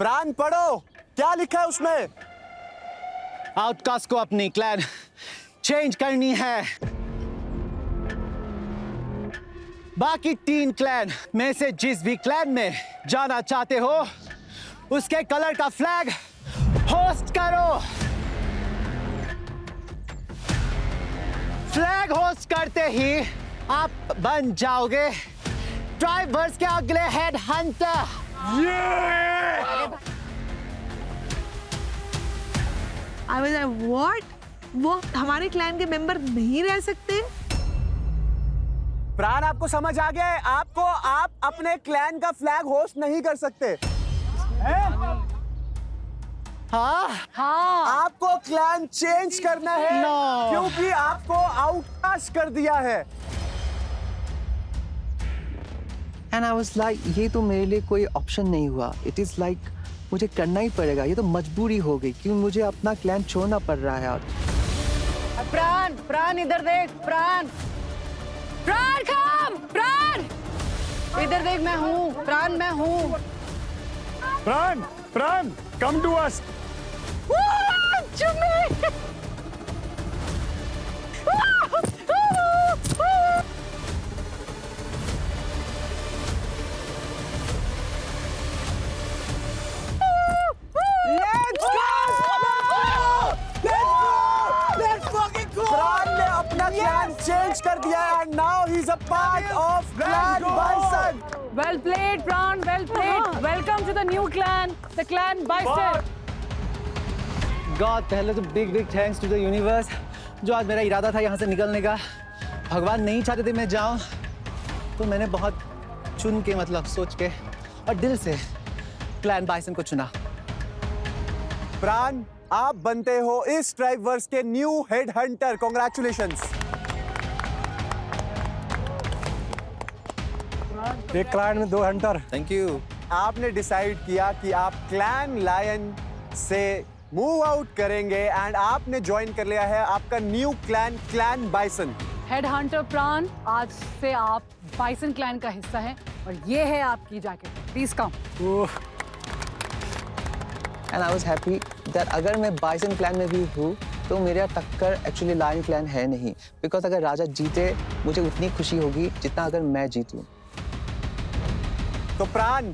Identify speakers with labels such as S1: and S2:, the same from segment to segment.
S1: प्राण पढ़ो, क्या लिखा है उसमें?
S2: आउटकास्ट को अपनी क्लैन चेंज करनी है। बाकी 3 क्लैन में से जिस भी क्लैन में जाना चाहते हो उसके कलर का फ्लैग होस्ट करो। फ्लैग होस्ट करते ही आप बन जाओगे ट्राइबर्स के अगले हेड हंटर।
S3: व्हाट? वो हमारे क्लैन के मेंबर नहीं रह सकते?
S1: प्राण आपको समझ आ गया है? आप अपने क्लैन का फ्लैग होस्ट नहीं कर सकते।
S2: हाँ
S1: आपको क्लैन चेंज करना है
S2: No.
S1: क्योंकि आपको आउटकास्ट कर दिया है।
S4: एंड आई वाज लाइक ये तो मेरे लिए कोई ऑप्शन नहीं हुआ। इट इज लाइक मुझे करना ही पड़ेगा, ये तो मजबूरी हो गई क्योंकि मुझे अपना क्लैन छोड़ना पड़ रहा है आज।
S5: प्राण प्राण इधर देख, प्राण प्राण कम, प्राण इधर देख, मैं हूँ प्राण, मैं हूँ।
S1: प्राण कम टू अस। प्राण ने अपना क्लैन चेंज कर दिया है and now he is a part of clan bison.
S5: Well played, Pran. Well played. Welcome to the new clan, the clan Bison.
S2: God, पहले तो big thanks to the universe जो आज मेरा इरादा था यहाँ से निकलने का। भगवान नहीं चाहते थे मैं जाऊँ, तो मैंने बहुत चुन के मतलब सोच के और दिल से क्लैन बाइसन को चुना।
S1: प्राण, आप बनते हो इस ट्राइबवर्स के न्यू हेड हंटर। कॉन्ग्रेचुलेशंस।
S6: एक क्लाइंट में 2 हंटर।
S2: Thank you.
S1: आपने डिसाइड किया कि आप क्लैन लायन से मूव आउट करेंगे एंड आपने ज्वाइन कर लिया है आपका new clan, clan bison.
S5: Headhunter Pran, आज से आप Bison clan का हिस्सा हैं और ये है आपकी jacket. Please come.
S4: And I was happy that अगर मैं बाइसन क्लैन में भी हूँ तो मेरा टक्कर एक्चुअली लायन क्लैन है नहीं, बिकॉज अगर राजा जीते मुझे उतनी खुशी होगी जितना अगर मैं जीतूँ।
S1: तो प्राण,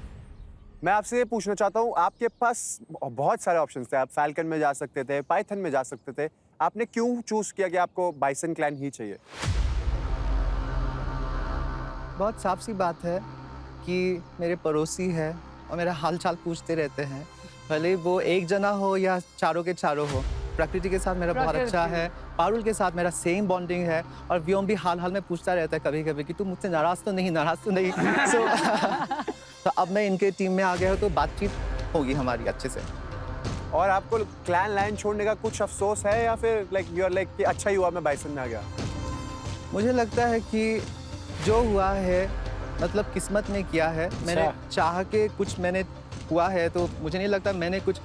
S1: मैं आपसे ये पूछना चाहता हूँ, आपके पास बहुत सारे ऑप्शंस थे। आप फैल्कन में जा सकते थे, पाइथन में जा सकते थे। आपने क्यों चूज किया कि आपको बाइसन क्लैन ही चाहिए?
S2: बहुत साफ सी बात है कि मेरे पड़ोसी है और मेरा हालचाल पूछते रहते हैं, भले वो एक जना हो या चारों के चारों हो। प्रकृति के साथ मेरा बहुत अच्छा है, पारुल के साथ मेरा सेम बॉन्डिंग है और व्योम भी हाल हाल में पूछता रहता है कभी कभी कि तू मुझसे नाराज तो नहीं। तो अब मैं इनके टीम में आ गया हूँ तो बातचीत होगी हमारी अच्छे से।
S1: और आपको क्लैन लाइन छोड़ने का कुछ अफसोस है या फिर यू आर कि अच्छा ही हुआ मैं बाइसन में आ गया?
S2: मुझे लगता है कि जो हुआ है मतलब किस्मत ने किया है। मैंने चाह के कुछ मैंने हुआ है, तो मुझे नहीं लगता मैंने कुछ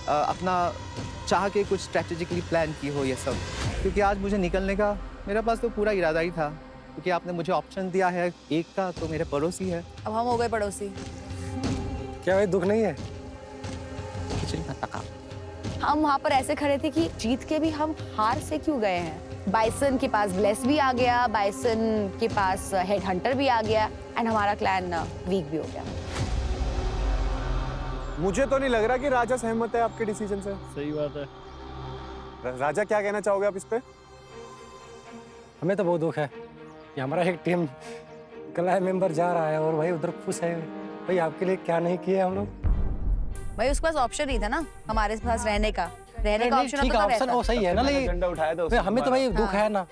S2: अपना चाह के कुछ स्ट्रेटेजिकली प्लान की हो ये सब, क्योंकि आज मुझे निकलने का मेरे पास तो पूरा इरादा ही था, क्योंकि आपने मुझे ऑप्शन दिया है एक का, तो मेरे पड़ोसी है।
S5: अब हम हो गए पड़ोसी।
S6: क्या भाई दुख नहीं है?
S7: हम वहाँ पर ऐसे खड़े थे कि जीत के भी हम हार से क्यों गए हैं। बाइसन के पास ब्लेस भी आ गया, बाइसन के पास हेड हंटर भी आ गया एंड हमारा क्लैन वीक भी हो गया।
S1: मुझे तो नहीं लग रहा कि राजा सहमत है आपके डिसीजन से।
S6: सही बात है।
S1: राजा, क्या कहना चाहोगे आप इस पे?
S6: हमें तो बहुत दुख है कि हमारा एक टीम क्लाइंट मेंबर जा रहा है और भाई उधर खुश है। भाई आपके लिए क्या नहीं किया हम लोग।
S7: भाई उसके पास ऑप्शन नहीं था ना हमारे पास रहने का ऑप्शन
S6: ठीक है, ऑप्शन वो सही है ना, लेकिन
S1: झंडा उठाया था
S6: भाई हमें तो भाई दुख है ना।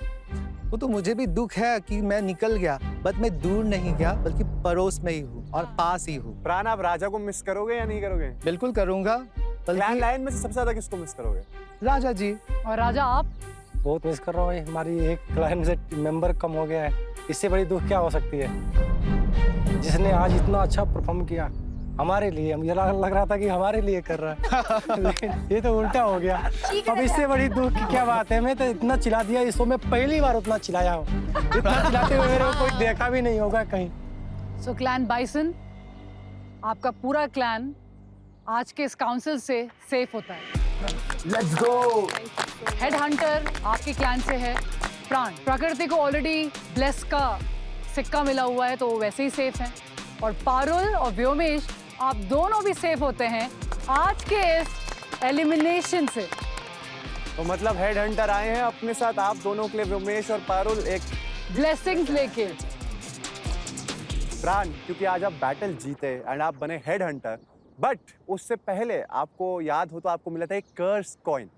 S2: वो तो मुझे भी दुख है कि मैं निकल गया, बट मैं दूर नहीं गया बल्कि पड़ोस में ही हूँ और पास ही हूँ।
S1: प्राण, आप राजा को मिस करोगे या नहीं करोगे?
S2: बिल्कुल करूँगा।
S1: क्लैन लाइन में से सबसे ज्यादा किसको मिस करोगे?
S2: राजा जी।
S5: और राजा आप?
S6: बहुत मिस कर रहा हूँ। हमारी एक क्लाइंट से मेंबर कम हो गया है, इससे बड़ी दुख क्या हो सकती है। जिसने आज इतना अच्छा परफॉर्म किया हमारे लिए, मुझे लग रहा था कि हमारे लिए कर रहा है लेकिन ये तो उल्टा हो गया। अब इससे बड़ी दुख की क्या बात है। मैं तो इतना चिल्ला दिया इस शो में, पहली बार उतना चिल्लाया हूँ। इतना चिल्लाते हुए मेरे को कोई देखा भी नहीं होगा कहीं।
S5: सो क्लैन बाइसन, आपका पूरा क्लैन आज के इस काउंसिल से सेफ होता है।
S1: Let's go.
S5: हेड हंटर आपके क्लैन से है प्राण। प्रकृति को ऑलरेडी ब्लेस का सिक्का मिला हुआ है तो वो वैसे ही सेफ हैं। और पारुल और व्योमेश आप दोनों भी सेफ होते हैं आज के इस एलिमिनेशन से।
S1: तो मतलब हेड हंटर आए हैं अपने साथ आप दोनों के लिए, व्योमेश और पारुल, एक
S5: ब्लेसिंग्स लेके।
S1: प्राण, क्योंकि आज आप बैटल जीते एंड आप बने हेड हंटर, बट उससे पहले आपको याद हो तो आपको मिला था एक कर्स कॉइन।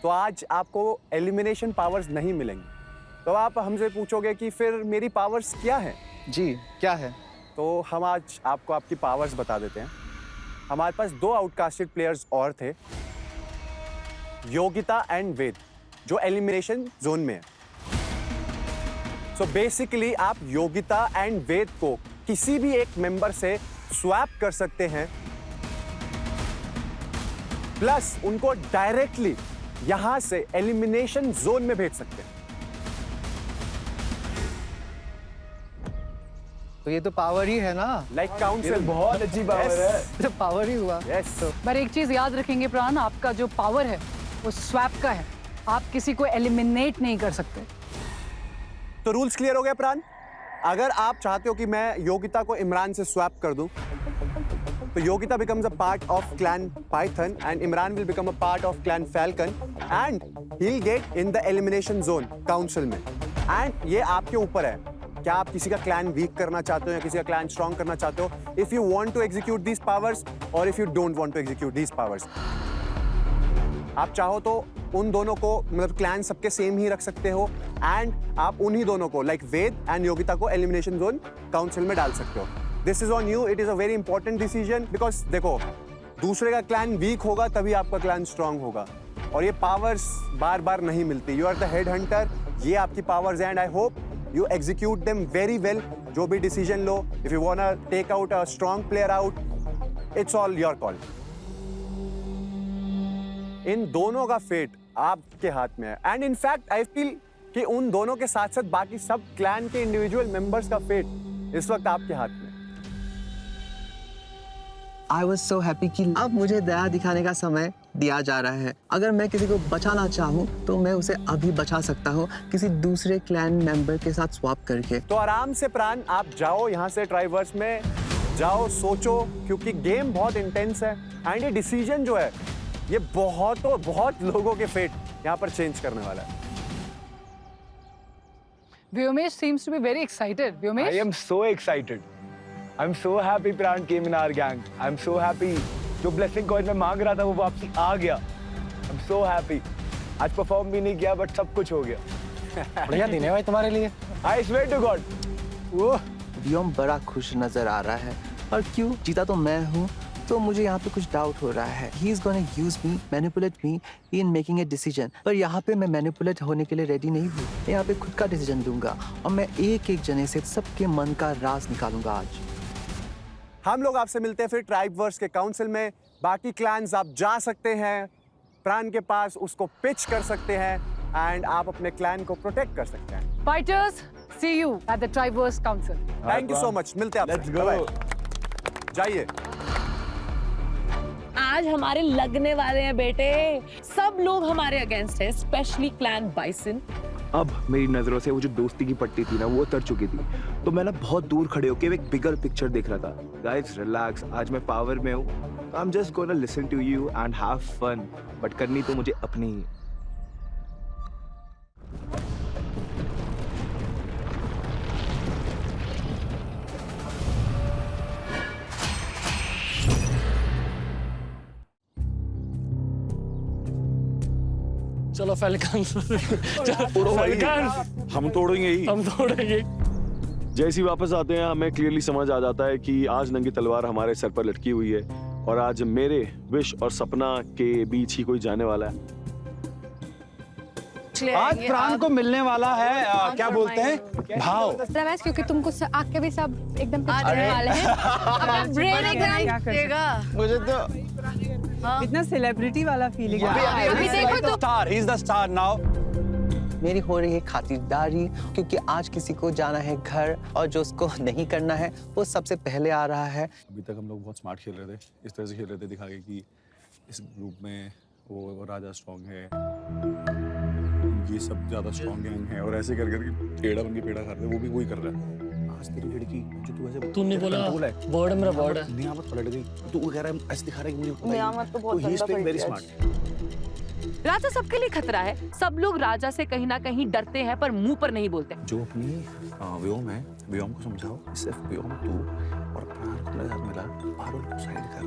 S1: तो आज आपको एलिमिनेशन पावर्स नहीं मिलेंगे। तो आप हमसे पूछोगे कि फिर मेरी पावर्स क्या है?
S2: जी, क्या है?
S1: तो हम आज आपको आपकी पावर्स बता देते हैं। हमारे पास 2 आउटकास्टेड प्लेयर्स और थे, योगिता एंड वेद, जो एलिमिनेशन जोन में है। सो बेसिकली आप योगिता एंड वेद को किसी भी एक मेंबर से स्वैप कर सकते हैं, प्लस उनको डायरेक्टली यहां से एलिमिनेशन जोन में भेज सकते हैं।
S2: तो ये तो पावर ही है ना?
S1: लाइक काउंसिल,
S8: बहुत अच्छी पावर है।
S2: ये तो पावर ही हुआ।
S1: यस।
S5: पर एक चीज याद रखेंगे प्राण, आपका जो पावर है वो स्वैप का है। आप किसी को एलिमिनेट नहीं कर सकते।
S1: तो रूल्स क्लियर हो गए प्राण? अगर आप चाहते हो कि मैं योगिता को इमरान से स्वैप कर दूं, तो Yogita becomes a part of clan Python and Imran will become a part of clan Falcon and he'll get in the elimination zone council में। and ये आपके ऊपर है, क्या आप किसी का क्लैन वीक करना चाहते हो या किसी का क्लैन स्ट्रॉन्ग करना चाहते हो, if you want to execute these powers or if you don't want to execute these powers। आप चाहो तो उन दोनों को, मतलब क्लैन सबके सेम ही रख सकते हो एंड आप उन्हीं दोनों को, लाइक वेद एंड योगिता को एलिमिनेशन जोन काउंसिल में डाल सकते हो। This is on you, it is a very important decision, because देखो दूसरे का क्लैन वीक होगा तभी आपका क्लैन स्ट्रांग होगा, और ये पावर्स बार बार नहीं मिलती। You are the head hunter, ये आपकी powers and I hope you execute them very well. जो भी डिसीजन लो, if you want to take out a strong player out, it's all your call. इन दोनों का फेट आपके हाथ में है एंड इनफैक्ट आई फील कि उन दोनों के साथ साथ बाकी सब क्लैन के इंडिविजुअल मेंबर्स का फेट इस वक्त आपके हाथ में।
S4: I was so happy कि अब मुझे दया दिखाने का समय दिया जा रहा है। अगर मैं किसी को बचाना चाहूँ तो मैं उसे अभी बचा सकता हूँ किसी दूसरे क्लैन मेंबर के साथ स्वैप करके।
S1: तो आराम से प्राण, आप जाओ यहाँ से, ट्राइवर्स में जाओ, सोचो, क्योंकि गेम बहुत इंटेंस है एंड ये डिसीजन जो है ये बहुत लोगों के फेट यहाँ पर चेंज करने वाला है।
S5: Vyomesh seems to be very excited.
S8: I
S5: Vyomesh,
S8: am so excited. I'm so happy Pran came in our gang. I'm so happy. जो blessing coin मैं मांग रहा था वो वापसी आ गया। I'm so happy. आज परफॉर्म भी नहीं किया बट सब कुछ हो गया।
S6: बढ़िया दिन है भाई तुम्हारे लिए।
S8: I swear to God.
S6: वो
S4: व्योम बड़ा खुश नजर आ रहा है, और क्यों? जीता तो मैं हूँ, तो मुझे यहाँ पे कुछ डाउट हो रहा है। He is gonna use me, manipulate me in making a decision. पर यहाँ पे मैं मैनिपुलेट होने के लिए रेडी नहीं हूँ। मैं यहाँ पे खुद का डिसीजन दूंगा और मैं एक एक जने से सबके मन का राज निकालूंगा आज।
S1: हम लोग आपसे मिलते हैं फिर ट्राइबवर्स के काउंसिल में। बाकी क्लैंस आप जा सकते हैं प्राण के पास, उसको पिच कर सकते हैं एंड आप अपने क्लैन को प्रोटेक्ट कर सकते हैं।
S5: fighters, see you at the Triverse Council.
S1: Thank you so much, मिलते हैं
S8: Let's
S1: आपसे।
S8: go.
S1: Bye-bye. जाइए।
S3: आज हमारे लगने वाले हैं बेटे, सब लोग हमारे अगेंस्ट है, स्पेशली क्लैन बाइसन।
S9: अब मेरी नजरों से वो जो दोस्ती की पट्टी थी ना वो उतर चुकी थी, तो मैं ना बहुत दूर खड़े होकर एक बिगर पिक्चर देख रहा था। गाइस रिलैक्स, आज मैं पावर में हूँ, I am just gonna listen to you and have fun, but करनी तो मुझे अपनी ही है।
S6: चलो फैल्कन।
S9: तोड़ो भाई, हम तोड़ेंगे ही।
S6: हम तोड़ेंगे।
S9: जैसे ही वापस आते हैं हमें क्लियरली समझ आ जाता है कि आज नंगी तलवार हमारे सर पर लटकी हुई है और आज मेरे विश और सपना के बीच ही कोई जाने वाला है।
S8: आज प्राण को मिलने वाला है क्या बोलते हैं, भाव।
S7: रमेश, क्योंकि तुमको आग के भी सब एकदम पिछड़ने वाले हैं। अपना ब्रेन एग्जाम देगा।
S8: मुझे तो
S3: इतना सेलिब्रिटी वाला फीलिंग।
S7: अभी देखो तो
S8: star, he is the star now.
S4: मेरी हो रही है खातिरदारी, क्योंकि आज किसी को जाना है घर और जो उसको नहीं करना है वो सबसे पहले आ रहा है।
S10: अभी तक हम लोग बहुत स्मार्ट खेल रहे थे, इस तरह से खेल रहे थे दिखा के कि इस ग्रुप में वो राजा स्ट्रॉन्ग है, ये सब ज़्यादा स्ट्रॉन्ग गैंग है, और ऐसे कर करके पेड़ा बन के पेड़ा खा रहे थे, वो भी वही कर रहा है। आज तेरी लड़की जो तू ऐसे
S11: तूने बोला वर्ड मेरा वर्ड है,
S10: नियामत पलट गई, तू कह रहा है ऐसे दिखा रहा है कि मुझे
S7: नियामत तो बहुत
S10: ही इज
S7: गंदा
S10: वेरी
S7: पलट
S10: स्मार्ट।
S3: राजा सबके लिए खतरा है, सब लोग राजा से कहीं ना कहीं डरते हैं पर मुंह पर नहीं बोलते।
S10: जो अपनी व्योम है, व्योम को समझाओ, सिर्फ व्योम तू और प्राण को मेरे साथ मिला, पारुल को साइड कर,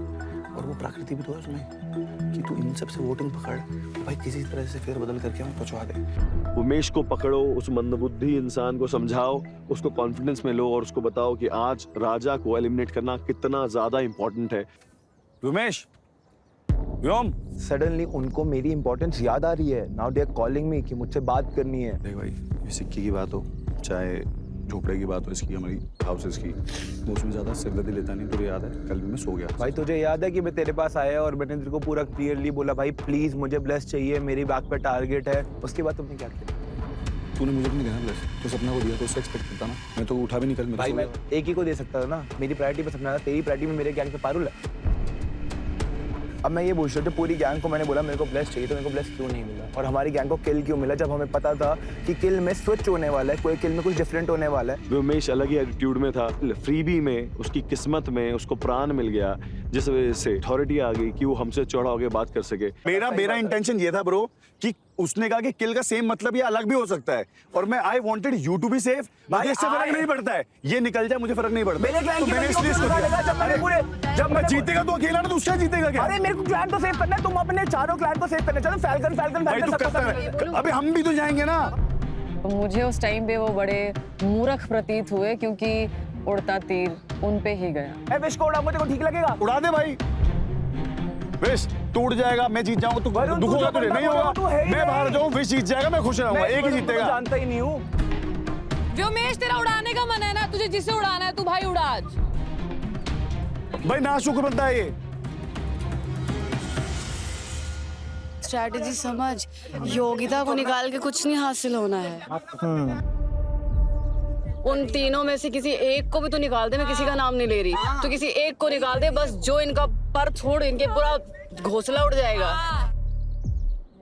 S10: और वो प्रकृति भी तो है उसमें कि तू इन सब से वोटिंग पकड़, भाई किसी तरह से फेर बदल करके हमें पहुंचा दे।
S12: उमेश को पकड़ो, उस मंदबुद्धि इंसान को समझाओ, उसको कॉन्फिडेंस में लो और उसको बताओ कि आज राजा को एलिमिनेट करना कितना ज्यादा इंपॉर्टेंट है।
S10: उमेश, व्योम,
S8: सडनली उनको मेरी इंपॉर्टेंस याद आ रही है। Now they are calling me कि मुझसे बात करनी है।
S10: देख भाई, ये सिक्के की बात हो चाहे झोपड़े की बात हो, इसकी हमारी हाउसेस की, वो उसमें ज्यादा सिरदर्दी लेता नहीं। तुझे याद है कल भी मैं सो गया
S8: भाई, तुझे याद है कि मैं तेरे पास आया और मैंने तेरे को पूरा क्लियरली बोला भाई प्लीज मुझे ब्लेस चाहिए, मेरी बैक पे टारगेट है। उसके बाद तुमने क्या किया?
S10: तूने मुझे नहीं देना ब्लेस, तो सपना को दिया तो उससे एक्सपेक्ट करता ना, मैं तो उठा भी नहीं कल।
S8: भाई मैं एक ही को दे सकता था ना, मेरी प्रायोरिटी पे सपना था, तेरी प्रायोरिटी में मेरे गैंग पे पारुल है। अब मैं ये पूछ रहा था, पूरी गैंग को मैंने बोला मेरे को ब्लेस चाहिए, तो मेरे को ब्लेस क्यों नहीं मिला? और हमारी गैंग को किल क्यों मिला, जब हमें पता था कि किल में स्विच होने वाला है, कोई किल में कुछ डिफरेंट होने वाला है।
S12: उमेश अलग ही एटीट्यूड में था, फ्रीबी में उसकी किस्मत में उसको प्राण मिल गया, जिस वजह से अथॉरिटी आ गई कि वो हमसे चौड़ा होकर बात कर सके।
S10: मेरा इंटेंशन ये था ब्रो कि उसने कहा कि किल का सेम मतलब ये अलग भी हो सकता है, और मैं I wanted you to be safe. मुझे इससे फर्क नहीं पड़ता है, ये निकल जाए मुझे फर्क नहीं पड़ता।
S8: मेरे क्लैन
S10: तो मैंने इसलिए इसको दिया। जब मैं जीतेगा तो अकेला ना, तो उसका जीतेगा क्या?
S8: अरे मेरे को क्लैन तो सेव करना है, तुम अपने चारों क्लैन को सेव करना चाहते हो। फैल्कन फैल्कन
S10: भाई तू करता है, अबे हम भी तो जाएंगे ना।
S13: मुझे उस टाइम पे वो बड़े मूर्ख प्रतीत हुए, क्योंकि उड़ता तीर उन पे ही गया।
S8: विश को उड़ा, मुझे को ठीक लगेगा?
S10: उड़ा दे भाई, विश टूट जाएगा, मैं जीत जाऊंगा, तू दुख होगा तुझे नहीं होगा। मैं बाहर जाऊं, विश जीत जाएगा, मैं खुश रहूंगा, एक ही जीतेगा।
S8: जानता ही नहीं हूँ।
S3: व्योमेश, तेरा उड़ाने का मन है ना, तुझे जिसे उड़ाना है तू भाई उड़ा आज।
S10: भाई नाशुक्र बनता है ये।
S13: स्ट्रैटेजी समझ, योगिता को निकाल के कुछ नहीं हासिल होना है। उन तीनों में से किसी एक को भी तो निकाल दे, मैं किसी का नाम नहीं ले रही, तो किसी एक को निकाल दे बस, जो इनका पर छोड़ इनके पूरा घोंसला उड़ जाएगा।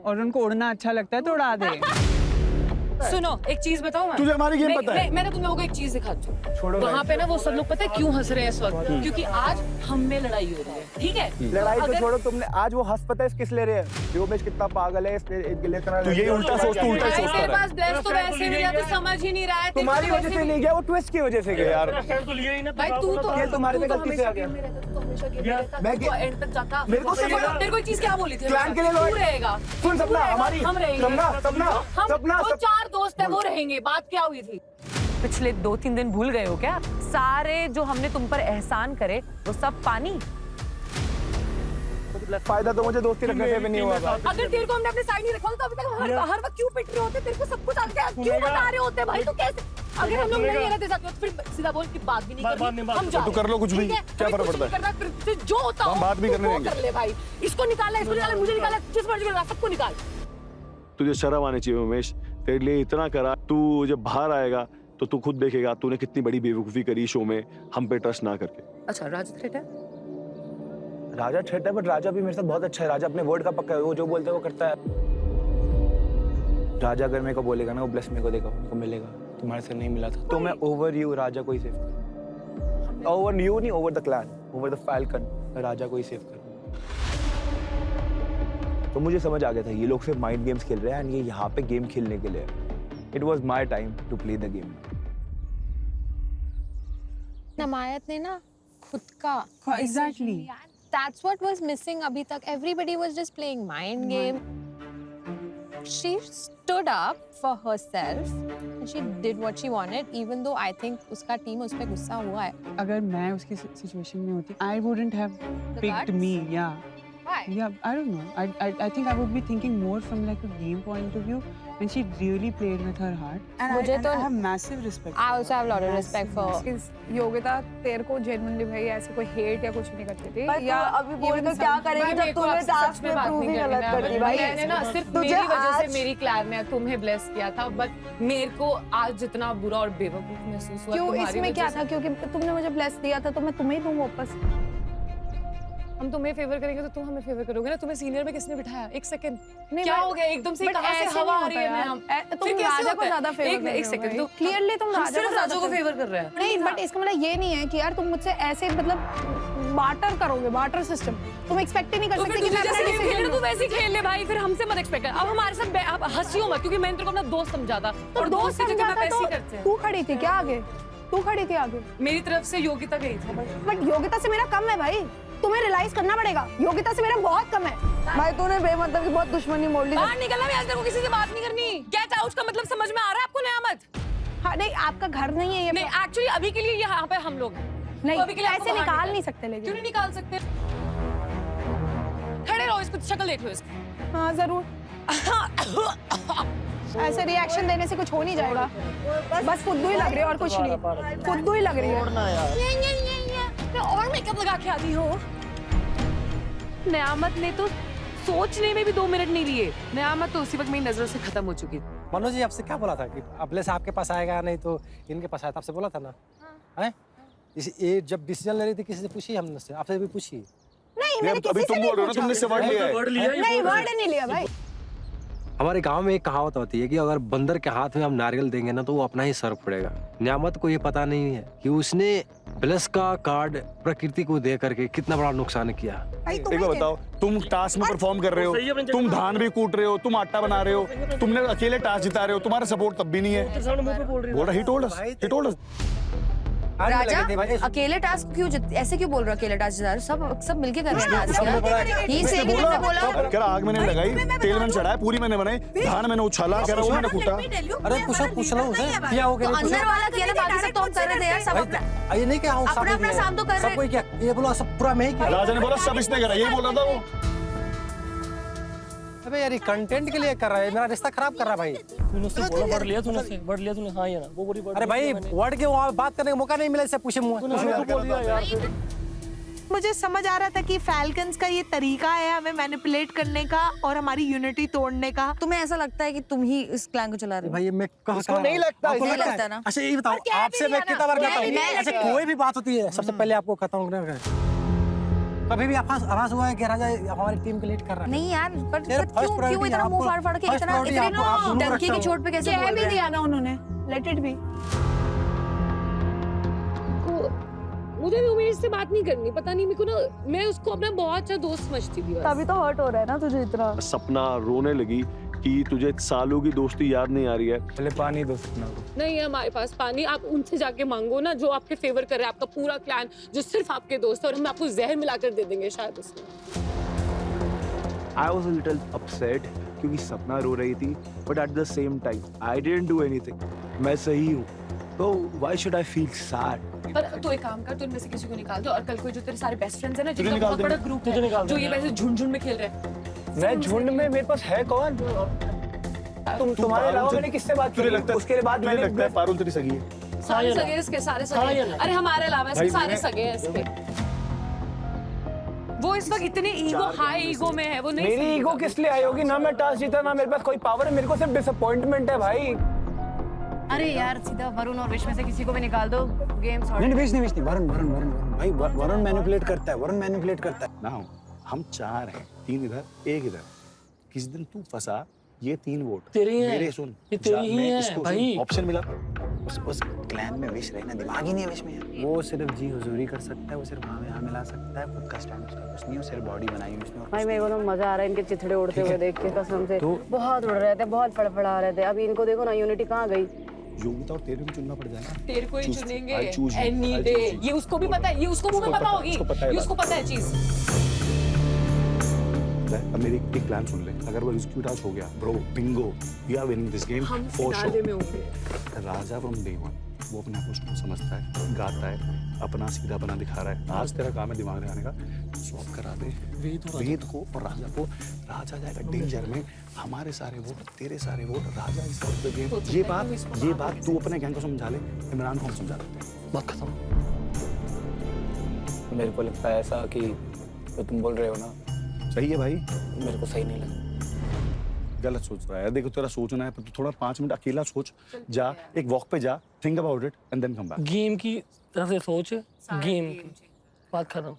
S11: और उनको उड़ना अच्छा लगता है तो उड़ा दे।
S3: सुनो एक चीज बताऊं मैं,
S10: तुझे हमारी गेम पता है?
S3: मैं तुम लोगों को एक चीज दिखाती हूँ। वहाँ पे ना वो सब लोग पता है क्यों हंस रहे हैं इस वक्त, क्योंकि आज हम में लड़ाई हो रही है, ठीक है?
S8: लड़ाई तो छोड़ो, तुमने आज वो हंस पता है किस ले रहे हैं? व्योमेश कितना पागल है,
S10: तू ये उल्टा सोच, तू उल्टा सोचता
S3: तेरे
S10: है।
S3: पास ब्लेस तो वैसे भी है, तू समझ ही नहीं रहा है।
S8: तुम्हारी वजह से नहीं गया, वो ट्विस्ट की वजह से गया यार।
S3: भाई तू तो
S8: ये तुम्हारे पे गलती से आ गया।
S3: मैं एंड तक जाता।
S8: मेरे को
S3: तेरे को चीज क्या बोली थी?
S8: प्लान के लिए
S3: तू रहेगा,
S8: सुन सपना, हमारी
S3: हम रहेंगे,
S8: सपना
S3: वो चार दोस्त है वो रहेंगे। बात क्या हुई थी? पिछले 2-3 दिन भूल गए हो क्या? सारे जो हमने तुम पर एहसान करे वो सब पानी।
S8: फायदा तो मुझे दोस्ती रखने से भी नहीं हुआ।
S3: अगर तेरे को हमने अपने साइड नहीं रखा तो अभी तक हर वक्त क्यों पिट रहे होते? तेरे को सब कुछ आ गया, क्यों बता रहे होते भाई? तो कैसे अगर हम लोग नहीं रहते साथ में, फिर सीधा बोल की बात भी नहीं करनी, हम जा।
S10: तू कर लो कुछ भी, क्या फर्क पड़ता है?
S3: फिर जो होता
S10: हम बात भी करने देंगे।
S3: कर ले भाई, इसको निकालना, इसको निकालना, मुझे निकालना, जिस मर्जी का सबको निकाल।
S12: तुझे शर्म आनी चाहिए उमेश, तेरे लिए इतना करा, तू जब बाहर आएगा तो तू खुद देखेगा तूने कितनी बड़ी बेवकूफी करी शो में हम पे ट्रस्ट ना करके।
S3: अच्छा राजा थ्रेट है?
S8: राजा थ्रेट है, बट राजा भी मेरे साथ बहुत अच्छा है। राजा अपने वर्ड का पक्का है, वो जो बोलता है वो करता है। राजा अगर मेरे को बोलेगा ना, वो ब्लेस मेरे को देगा, मेरे को मिलेगा। तुम्हारे से नहीं मिला था तो मैं ओवर यू राजा को ही सेव कर, ओवर यू नहीं, over the clan, over the falcon, राजा को ही सेव कर। तो मुझे समझ आ गया था ये लोग सिर्फ माइंड गेम्स खेल रहे हैं, एंड ये यहाँ पे गेम खेलने के लिए। It was my time to play the game.
S7: नमायत ने ना खुद का
S11: exactly
S7: that's what was missing अभी तक। everybody was just playing mind game. She stood up for herself and she did what she wanted, even though I think उसका team उस पे गुस्सा हुआ है।
S11: अगर मैं उसकी सिचुएशन में होती, I wouldn't have picked
S7: guts?
S11: me, yeah.
S7: Why?
S11: Yeah, I don't know. I think I would be thinking more from like a game point of view when she really played with her heart. And
S7: मुझे
S11: I
S7: तो
S11: have massive respect.
S7: I also have a lot of respect for her.
S3: Yogita तेरे को genuinely भाई ऐसे कोई hate या कुछ नहीं करती थी
S13: या अभी बोल के क्या करेगी जब तूने टास्क में प्रूव ही गलत कर दी भाई।
S3: मैंने ना सिर्फ मेरी वजह से मेरी क्लैन में तुम्हें ब्लेस किया था, बट मेरे को आज जितना बुरा और बेवकूफ महसूस हुआ
S7: क्यों
S3: तुम्हारी
S7: इसमें
S3: वजह
S7: क्या
S3: से।
S7: था? क्योंकि तुमने मुझे ब्लेस दिया था तो मैं तुम्हें ही दूं वापस।
S3: हम तुम्हें फेवर करेंगे तो तुम हमें फेवर करोगे ना। तुम्हें सीनियर में किसने बिठाया? एक सेकंड
S7: नहीं,
S3: क्या
S7: but-
S3: हो गया एकदम से?
S7: but
S3: कहां से
S7: ऐसे
S3: हवा
S7: नहीं
S3: आ रही है?
S7: होता
S3: मैं
S7: यार।
S3: हम
S7: तुम
S3: फिर कैसे
S7: राजा को
S3: होता है?
S7: ज्यादा फेवर कर रहे
S3: एक
S7: हो
S3: सेकंड,
S7: भाई।
S3: तो
S7: क्लियरली तुम
S3: हम
S7: राजा
S3: सिर्फ
S7: को
S3: राजा को फेवर कर रहे हैं।
S7: नहीं, बट इसका मतलब ये नहीं है कि यार तुम मुझसे ऐसे मतलब बार्टर करोगे, बार्टर सिस्टम। तुम एक्सपेक्ट ही नहीं कर
S3: तो
S7: सकते
S3: फिर
S7: कि मैं
S3: तुझे
S7: अपना
S3: जैसे खेल
S7: डिसीजन
S3: रहे तू वैसे ही खेल ले भाई, फिर हमसे मत एक्सपेक्ट कर। अब हमारे साथ अब हंसियो मत, क्योंकि मैंने तेरे को अपना दोस्त समझा था
S7: तो
S3: और
S7: दोस्त
S3: की जगह
S7: समझाता
S3: वैसे ही
S7: तो
S3: करते हैं।
S7: तू खड़ी थी क्या आगे? तू खड़ी थी आगे।
S3: मेरी तरफ से योग्यता गई थी।
S7: बट योग्यता से मेरा कम है भाई, तुम्हें रियलाइज करना पड़ेगा। योग्यता से मेरा बहुत कम है।
S13: भाई तूने बेमतलब की बहुत दुश्मनी मोड़ ली।
S3: बाहर निकलना, मैं आज तेरे को किसी से बात नहीं करनी। गेट आउट का मतलब समझ में आ रहा है आपको? नया मत।
S7: हाँ नहीं, आपका घर नहीं है ये।
S3: नहीं, एक्चुअली अभी के लिए यहाँ पे हम लोग हैं।
S7: नहीं,
S3: तो अभी के लिए आपको
S7: ऐसे
S3: बाहर
S7: निकाल
S3: निकलना
S7: नहीं
S3: है।
S7: सकते लेकिन।
S3: क्यों नहीं निकाल सकते? खड़े रहो, इसको शक्ल देख लो इसकी।
S7: हाँ जरूर। ऐसे रिएक्शन देने से कुछ हो नहीं जाएगा। बस फुद्दू ही लग रही है और कुछ नहीं। फुद्दू ही लग रही है।
S3: मैं और मेकअप लगा के आती हूँ। नयामत ने तो सोचने में भी 2 मिनट नहीं लिए। नयामत तो उसी वक्त मेरी नजरों से खत्म हो चुकी थी।
S6: मनोज जी आपसे क्या बोला था कि अबले से आपके पास आएगा नहीं तो इनके पास आया था, आपसे बोला था ना? हैं? ये जब डिसीजन ले रही थी किसी से पूछी हमने से? आपसे भी पूछी?
S7: नहीं, मैंने
S12: अभी तुम बोल रहे हो ना, तुमने इससे वर्ड लिया है।
S7: नहीं, वर्ड नहीं लिया भाई।
S6: हमारे गांव में एक कहावत होती है कि अगर बंदर के हाथ में हम नारियल देंगे ना तो वो अपना ही सर फोड़ेगा। न्यामत को ये पता नहीं है कि उसने ब्लेस का कार्ड प्रकृति को दे करके कितना बड़ा नुकसान किया।
S12: एक बार बताओ, तुम टास्क में परफॉर्म कर रहे हो, तुम धान भी कूट रहे हो, तुम आटा बना रहे हो, तुमने अकेले टास्क जिता रहे हो, तुम्हारा सपोर्ट तब भी नहीं है। बोल रहा, he told us।
S3: राजा, अकेले टास्क क्यों ऐसे क्यों बोल रहे हो? अकेले टास्क जिता रहे सब मिलके कर रहे हैं टास्क। ही से भी मैंने बोला।
S12: कह रहा आग मैंने लगाई, तेल मैंने चढ़ाया, पूरी मैंने बनाई, धान मैंने उछाला, कह रहा वो मैंने कूटा।
S6: अरे पूछ लो उसे क्या हो गया?
S3: अंदर वाला किया ना, बाकी सब तो हम कर रहे थे यार। सब अपना
S6: ये नहीं क्या
S3: अपना शाम तो कर रहे।
S6: सब कोई क्या ये बोला, सब पूरा मैं ही किया।
S12: राजा ने बोला सब इसने करा, यही बोल रहा था वो।
S6: अबे यार ये कंटेंट के लिए कर रहा है, मेरा रिश्ता खराब कर रहा है भाई।
S14: तूने उससे बोला, वर्ड लिया तूने हाँ या ना? वो बोली
S6: अरे भाई वर्ड के वहाँ बात करने का मौका नहीं मिला, इससे पूछे मुँह।
S14: बोल दिया यार।
S15: मुझे समझ आ रहा था कि फैल्कन्स का ये तरीका है हमें मैनिपुलेट करने का और हमारी यूनिटी तोड़ने का।
S3: तुम्हें ऐसा लगता है कि तुम ही इस क्लैन को चला रहे हो?
S6: भाई मैं
S12: उसको नहीं लगता,
S3: नहीं लगता ना।
S6: अच्छा ये बताओ, आपसे मैं कितना बार कहता हूँ, अच्छा कोई भी बात होती है सबसे पहले आपको खत्म करना है। कभी भी आभास हुआ है कि राजा हमारी टीम के लीड कर रहा है?
S3: नहीं यार, पर
S6: first
S3: क्यों
S6: priority
S3: इतना मुंह फाड़ फाड़ के
S6: first
S3: इतना
S6: priority आप दोनों
S3: डंकी
S6: रखते
S3: की
S6: हो।
S3: चोट पे कैसे
S7: कह
S3: बोल
S7: भी
S3: रहे
S7: दिया
S3: हैं?
S7: ना उन्होंने, लेट इट बी।
S3: मुझे भी उमेश से बात नहीं करनी, पता नहीं मेरे को ना, मैं उसको अपना बहुत अच्छा दोस्त समझती थी।
S13: तभी तो हर्ट हो रहा है ना तुझे इतना।
S12: सपना रोने लगी कि तुझे सालों की दोस्ती याद नहीं आ रही है।
S8: पहले पानी दो सपना को।
S3: नहीं है हमारे पास पानी, आप उनसे जाके मांगो ना जो आपके फेवर कर रहे हैं, आपका पूरा क्लैन जो सिर्फ आपके दोस्त है, और हम आपको जहर मिलाकर दे देंगे शायद उसमें।
S9: I was a little upset क्योंकि सपना रो रही थी, but at the same time I didn't do anything. मैं सही हूँ, तो why should I feel sad?
S3: पर तो एक काम कर, तू इनमें से किसी को निकाल दो, और कल को जो तेरे सारे बेस्ट फ्रेंड्स हैं ना,
S12: तुझे
S3: जिनका
S12: निकाल
S3: बहुत बड़ा
S12: देंगे।
S3: ग्रुप
S14: तुझे निकाल
S3: है, जो ये
S14: देंगे।
S3: वैसे झुंड में खेल रहे हैं।
S8: मैं झुंड में, मेरे पास है कौन? तुम्हारे अलावा मैंने किससे बात
S12: तुझे
S8: की?
S12: लगता है
S8: उसके बाद
S12: तुझे
S8: मैंने
S12: लगता है पारुल तेरी सगी है?
S3: सारे सगे इसके, सारे
S14: हाँ या
S3: सगे।
S14: ना?
S3: अरे हमारे अलावा इसके
S12: भाई
S3: सारे
S12: मैंने-
S3: सगे हैं इसके। वो इस वक्त इतने ईगो, हाई ईगो में है, वो नहीं
S8: मेरी
S3: सुनेगा।
S8: ईगो किस लिए आई होगी? ना मैं टास्क जीता, ना मेरे पास कोई पावर है, मेरे को सिर्फ डिसअपॉइंटमेंट है भाई।
S13: अरे यार सीधा वरुण और विश में से किसी को भी निकाल दो, गेम सॉर्ट।
S10: नहीं वरुण भाई, वरुण मैनिपुलेट करता है, वरुण मैनिपुलेट करता है।
S12: ना हम 4 हैं, 3 इधर 1 इधर। किस दिन तू फंसा, ये 3 वोट
S14: तेरी हैं।
S12: मेरे सुन,
S14: ये तेरी ही हैं, भाई।
S12: ऑप्शन मिला।
S10: उस क्लैन में विश रहना, दिमाग ही नहीं है विश में। वो सिर्फ जी हुजूरी कर सकता है, वो सिर्फ हाँ यहाँ मिला सकता है, खुद का स्टैंड उसका कुछ नहीं है, सिर्फ बॉडी बनाई हुई उसने।
S13: भाई मेरे को तो मजा आ रहा है इनके चिथड़े उड़ते हुए देख के, कसम से बहुत उड़ रहे थे, बहुत फड़फड़ा रहे थे। अभी इनको देखो ना, यूनिटी कहाँ गई।
S12: योगिता और तेरे को चुनना पड़ जाएगा।
S3: तेरे को ही
S12: Choose-
S3: चुनेंगे
S12: I'll choose you.
S3: Any
S12: I'll
S3: day.
S12: choose you.
S3: ये उसको भी पता है, ये उसको मुंह में पता होगी,
S12: उसको पता है
S3: ये
S12: बात।
S3: उसको पता है चीज।
S12: अब मेरी एक प्लान सुन ले, अगर वो रिस्क्यू टास्क हो गया, bro bingo, we are winning this game
S3: हम
S12: फॉर
S3: फिनाले
S12: श्योर।
S3: में होंगे।
S12: राजा फ्रॉम डे 1 वो अपने आप को strong समझता है, गाता है, अपना सीधा बना दिखा रहा है। आज तेरा काम है दिमाग लगाने का, स्वैप करा दे वेद को और राजा को। राजा जाएगा डेंजर में, हमारे सारे वोट, तेरे सारे vote, Raja is out the game. ये बात तू अपने गैंग को समझा ले, इमरान को हम समझा देते हैं। बात खत्म।
S8: मेरे को लगता है ऐसा कि जो तुम बोल रहे हो ना,
S12: सही है भाई,
S8: मेरे को सही नहीं लगा।
S12: गलत सोच रहा है। देखो तेरा सोचना है, पर तू थोड़ा 5 मिनट अकेला सोच, जा एक वॉक पे जा, think about it and then come back.
S14: Game की तरफ से सोच, गेम की बात खत्म।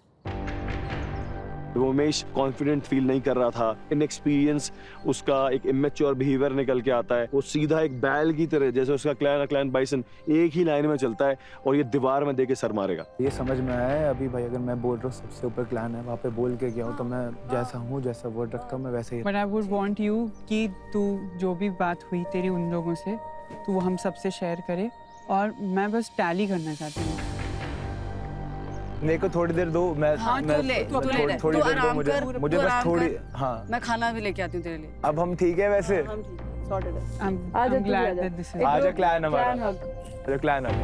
S9: व्योमेश कॉन्फिडेंट फील नहीं कर रहा था, इनएक्सपीरियंस उसका एक इमेच्योर बिहेवियर निकल के आता है। वो सीधा एक बैल की तरह, जैसे उसका क्लैन बाइसन एक ही लाइन में चलता है और ये दीवार में देके सर मारेगा।
S4: ये समझ में आया है अभी भाई, अगर मैं बोल रहा हूँ सबसे ऊपर क्लैन है, वहाँ पे बोल के गया हूँ, तो मैं जैसा हूँ, जैसा वर्ड रखता हूँ, मैं वैसे ही।
S11: But I would want you कि तू जो भी बात हुई तेरी उन लोगों से, तू वो हम सबसे शेयर करे, और मैं बस टैली करना चाहती हूँ।
S8: मेरे को थोड़ी देर दो, मैं
S13: हाँ,
S8: मैं
S13: तू ले,
S8: थोड़ी
S13: तू
S8: देर दो
S13: आराम
S8: मुझे,
S13: कर,
S8: मुझे
S13: तू
S8: बस
S13: आराम
S8: थोड़ी।
S13: कर।
S8: हाँ,
S13: मैं खाना भी लेके आती हूँ तेरे लिए।
S8: अब हम ठीक है वैसे।
S11: I'm glad that this is
S8: आजा क्लैन हमारा, आजा क्लैन अब।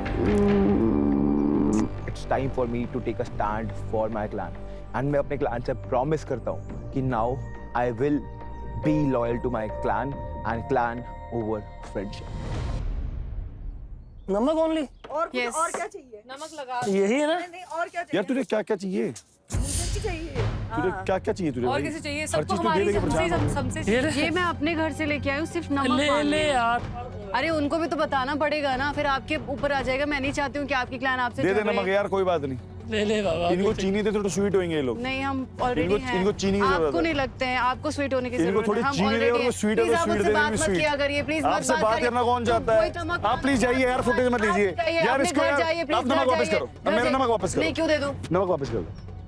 S8: It's time for me to take a stand for my clan, and मैं अपने क्लैन से प्रॉमिस करता हूँ कि now I will be loyal to my clan and clan over friendship.
S14: नमक ओनली?
S3: और क्या चाहिए? नमक लगा।
S14: यही है ना?
S3: नहीं, और क्या चाहिए?
S12: यार तुझे क्या क्या चाहिए?
S3: चाहिए।
S12: तुझे क्या क्या चाहिए तुझे?
S3: और
S12: भाई?
S3: किसे चाहिए?
S12: हर
S3: सबको
S12: चीज तो
S3: हमारी
S12: दे देंगे,
S3: सबसे
S12: परेशान हो।
S3: सबसे
S13: ये मैं अपने घर से लेके आई हूँ, सिर्फ नमक
S14: ले
S13: मांग
S14: ले
S13: रही हूँ।
S14: यार।
S13: अरे उनको भी तो बताना पड़ेगा ना, फिर आपके ऊपर आ जाएगा। मैं नहीं चाहती हूँ कि आपकी क्लैन आपसे
S12: दे दे
S13: झगड़े।
S12: नमक यार, कोई बात नहीं।
S14: ले ले बाबा।
S12: इनको चीनी दे तो स्वीट होंगे ये लोग।
S13: नहीं, हम ऑलरेडी हैं।
S12: इनको चीनी की जरूरत
S13: आपको
S12: है।
S13: नहीं लगते हैं, आपको स्वीट होने की
S12: इनको
S13: जरूरत
S12: थोड़ी
S13: है। हम
S12: चीनी दे और
S13: ऑलरेडी
S12: वो स्वीट है तो
S13: प्लीज आप
S12: स्वीट
S13: मुझसे
S12: दे
S13: बात
S12: देंगे
S13: मत
S12: स्वीट।
S13: किया करिए, प्लीज
S12: आपसे बात करना कौन चाहता है? आप प्लीज जाइए यार, फुटेज मत लीजिए यार। इसको यार आप नमक वापस करो, अब मेरा नमक वापस करो।
S13: नहीं, क्यों दे दूं?
S12: नमक वापस कर दो,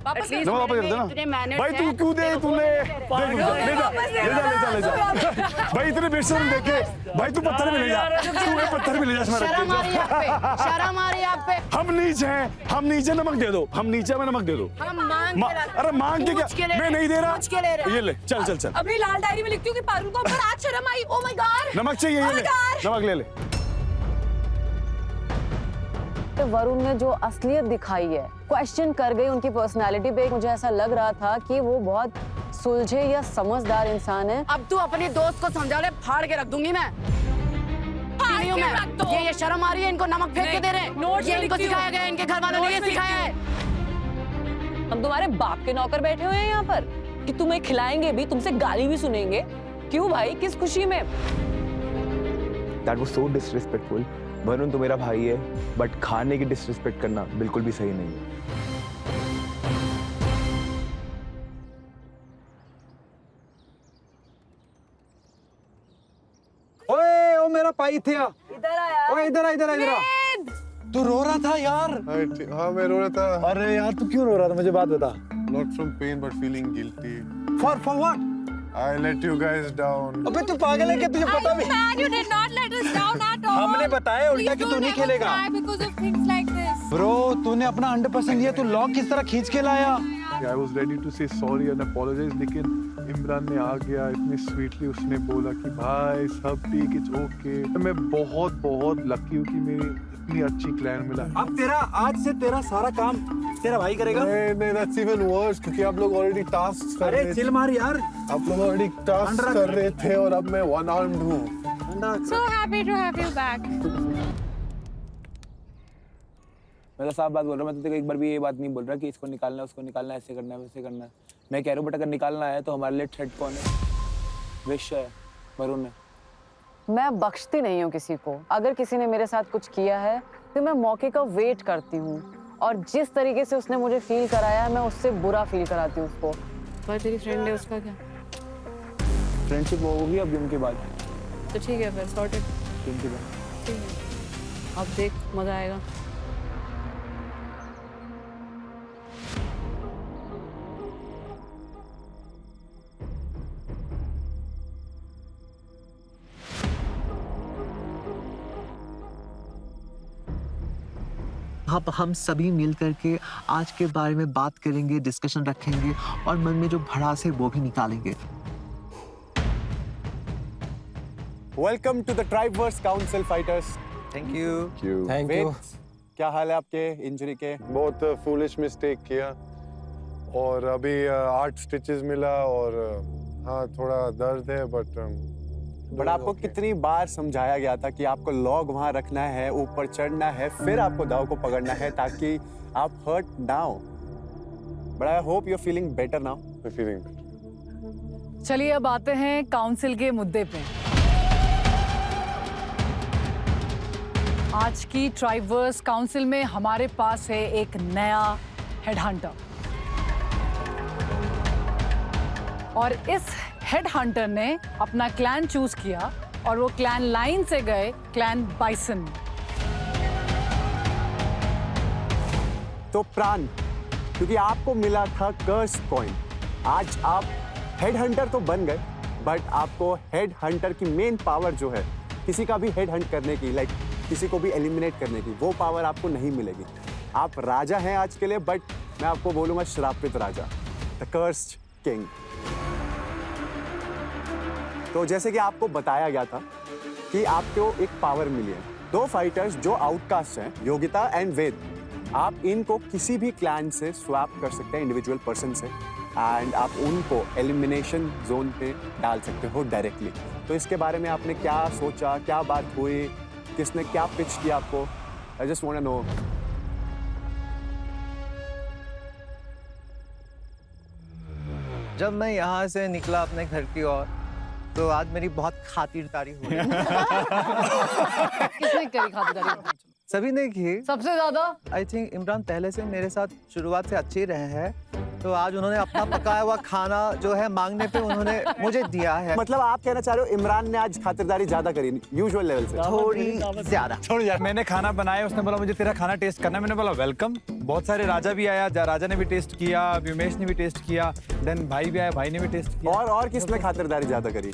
S13: वापस
S12: नमक वापस कर देना। भाई तू क्यों दे, तूने ले जा। भाई इतने बेशर्म देखे, भाई तू पत्थर में ले जा, तू पत्थर में ले जा।
S13: शर्म आ रही है आप पे, शर्म आ रही है आप पे।
S12: हम नीचे हैं, हम नीचे, नमक दे दो, हम नीचे में नमक दे दो।
S13: हम मांग के लाते हैं।
S12: अरे मांग के क्या, मैं नहीं दे रहा,
S13: पूछ के ले रहे हैं।
S12: ये ले, चल चल चल।
S3: अपनी लाल डायरी में लिखती हूँ कि पारुल को पर आज शर्म आई। Oh my God.
S12: नमक चाहिए, ये ले, नमक ले ले।
S13: वरुण ने जो असलियत दिखाई है, क्वेश्चन कर गई उनकी पर्सनालिटी पे। मुझे ऐसा लग रहा था कि वो बहुत सुलझे या समझदार इंसान है। अब तू अपने दोस्त को समझा ले, फाड़ के रख दूंगी मैं। ये शर्म आ रही है, इनको नमक फेंक के दे रहे हैं। ये इनको सिखाया गया, इनके घर वालों ने ये सिखाया है।
S3: हम तुम्हारे बाप के नौकर बैठे हुए हैं यहाँ पर कि तुम्हें खिलाएंगे भी, तुमसे गाली भी सुनेंगे। क्यों भाई, किस खुशी में?
S8: That was so disrespectful. Varun तो मेरा भाई है, बट खाने की डिसरिस्पेक्ट करना बिल्कुल भी सही नहीं है।
S6: ओए ओ मेरा पाइथिया,
S3: इधर आया।
S6: ओए इधर आ, इधर आ, इधर आ। तू रो रहा था यार?
S1: हाँ मैं रो रहा था।
S6: अरे यार तू क्यों रो रहा था, मुझे बात बता।
S1: Not from pain but feeling guilty.
S6: For what?
S1: I let you guys down.
S6: अबे तू पागल है क्या, तुझे पता भी?
S3: Man, you did not let us down at all.
S6: हमने बताया उल्टा कि तू नहीं खेलेगा।
S3: Because of things like this.
S6: Bro तूने अपना 100% दिया, तू लॉक किस तरह खींच के लाया?
S10: I was ready to say sorry and apologize, लेकिन इमरान ने आ गया इतनी स्वीटली, उसने बोला कि भाई सब ठीक, इट्स ओके। मैं बहुत बहुत लकी हूँ कि मेरी इतनी अच्छी क्लैन मिला।
S6: अब तेरा आज से तेरा सारा काम तेरा भाई करेगा।
S1: नहीं, that's even worse क्योंकि आप लोग already tasks कर रहे थे।
S6: अरे चिल मार यार,
S1: आप लोग already tasks कर रहे थे और अब मैं one armed हूँ।
S7: So happy to have you back.
S8: मैं तो साफ बात बोल रहा हूँ, मैं तो तेरे को एक बार भी ये बात नहीं बोल रहा कि इसको निकालना है, उसको निकालना है, ऐसे करना है, वैसे करना है। मैं कह रहा हूँ बट अगर निकालना है तो हमारे लिए थ्रेट कौन है? विश है, वरुण है।
S13: मैं बख्शती नहीं हूँ किसी को। अगर किसी ने मेरे साथ कुछ किया है तो मैं मौके का वेट करती हूँ, और जिस तरीके से उसने मुझे फील कराया मैं उससे बुरा फील कराती हूँ उसको। पर तेरी फ्रेंड है, उसका क्या?
S8: फ्रेंडशिप होगी अब गेम के बाद।
S13: तो ठीक है फिर, सॉर्टेड।
S8: गेम के बाद
S13: ठीक है, अब देख मजा आएगा।
S4: अब हम सभी मिल करके आज के बारे में बात करेंगे, डिस्कशन रखेंगे और मन में जो भड़ास है वो भी निकालेंगे।
S1: Welcome to the Tribeverse Council Fighters.
S2: Thank you.
S6: Thank you.
S1: क्या हाल है आपके इंजरी के?
S16: बहुत फूलिश मिस्टेक किया और अभी 8 स्टिचेस मिला और हाँ थोड़ा दर्द है बट
S1: आपको कितनी बार समझाया गया था कि आपको लॉग वहां रखना है, ऊपर चढ़ना है, फिर आपको दाव को पकड़ना है ताकि आप हर्ट ना हो। But I hope you are feeling better now.
S16: Feeling better.
S5: चलिए अब आते हैं काउंसिल के मुद्दे पे। आज की ट्राइवर्स काउंसिल में हमारे पास है एक नया हेडहंटर और इस हेडहंटर ने अपना क्लैन चूज किया और वो क्लैन लाइन से गए क्लैन बाइसन।
S1: तो प्राण, क्योंकि आपको मिला था कर्स कॉइन, आज आप हेड हंटर तो बन गए बट आपको हेड हंटर की मेन पावर जो है किसी का भी हेड हंट करने की, लाइक किसी को भी एलिमिनेट करने की, वो पावर आपको नहीं मिलेगी। आप राजा हैं आज के लिए, बट मैं आपको बोलूंगा श्रापित राजा, द कर्स्ड किंग। तो जैसे कि आपको बताया गया था कि आपको एक पावर मिली है। 2 फाइटर्स जो आउटकास्ट हैं, योगिता एंड वेद, आप इनको किसी भी क्लैन से स्वैप कर सकते हैं, इंडिविजुअल पर्सन से, एंड आप उनको एलिमिनेशन जोन पे डाल सकते हो डायरेक्टली। तो इसके बारे में आपने क्या सोचा, क्या बात हुई, किसने क्या पिच किया आपको? I just want to know.
S2: जब मैं यहाँ से निकला अपने घर की ओर तो आज मेरी बहुत खातिरदारी हुई।
S5: किसने करी खातिरदारी?
S2: सभी ने की।
S5: सबसे ज्यादा
S2: आई थिंक इमरान पहले से मेरे साथ शुरुआत से अच्छे रहे हैं, तो आज उन्होंने अपना पकाया हुआ खाना जो है मांगने पे उन्होंने मुझे दिया है।
S1: मतलब आप कहना चाह रहे हो इमरान ने आज खातिरदारी ज्यादा करी यूजुअल लेवल से?
S2: थोड़ी ज्यादा।
S17: छोड़ यार, मैंने खाना बनाया, उसने बोला मुझे तेरा खाना टेस्ट करना है, मैंने बोला वेलकम। बहुत सारे राजा भी आया, राजा ने भी टेस्ट किया, व्योमेश ने भी टेस्ट किया, देन भाई भी आया, भाई ने भी टेस्ट किया।
S1: और किसने खातिरदारी ज्यादा करी?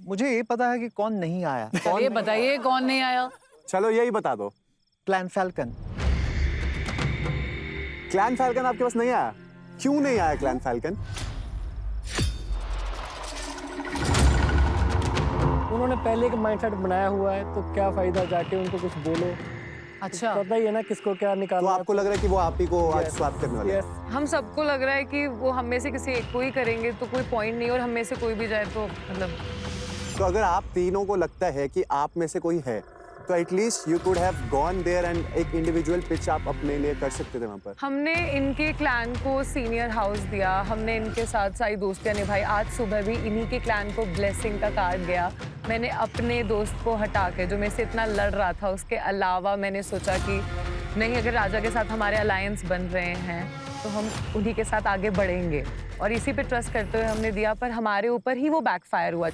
S2: मुझे ये पता है कि कौन नहीं आया।
S5: ये बताइए कौन नहीं आया?
S1: चलो यही बता दो।
S2: Clan falcon.
S1: क्लैन फैल्कन आपके पास नहीं आया? क्यों नहीं आया क्लैन फैल्कन?
S14: उन्होंने पहले एक माइंडसेट बनाया हुआ है, तो क्या फायदा जाके उनको कुछ बोलो।
S5: अच्छा,
S14: पता ही है ना किसको क्या निकालना।
S1: तो आपको लग रहा है कि वो आप ही को आज स्वैप करने वाले हैं?
S18: हम सबको लग रहा है कि वो हम में से किसी एक को ही करेंगे, तो कोई पॉइंट नहीं, और हम में से कोई भी जाए तो मतलब।
S1: तो अगर आप तीनों को लगता है कि आप में से कोई है, तो at least you could have gone there and एक इंडिविजुअल पिच आप अपने लिए कर सकते थे वहाँ पर।
S18: हमने इनके क्लैन को सीनियर हाउस दिया, हमने इनके साथ सारी दोस्तियाँ निभाई। आज सुबह भी इन्हीं के क्लैन को ब्लेसिंग का कार्ड गया। मैंने अपने दोस्त को हटा के, जो मेरे से इतना लड़ रहा था, उसके अलावा मैंने सोचा कि नहीं, अगर राजा के साथ हमारे अलायंस बन रहे हैं तो हम उन्हीं के साथ आगे बढ़ेंगे, और इसी पे ट्रस्ट करते हुए हमने दिया, पर हमारे ऊपर ही वो बैकफायर हुआ।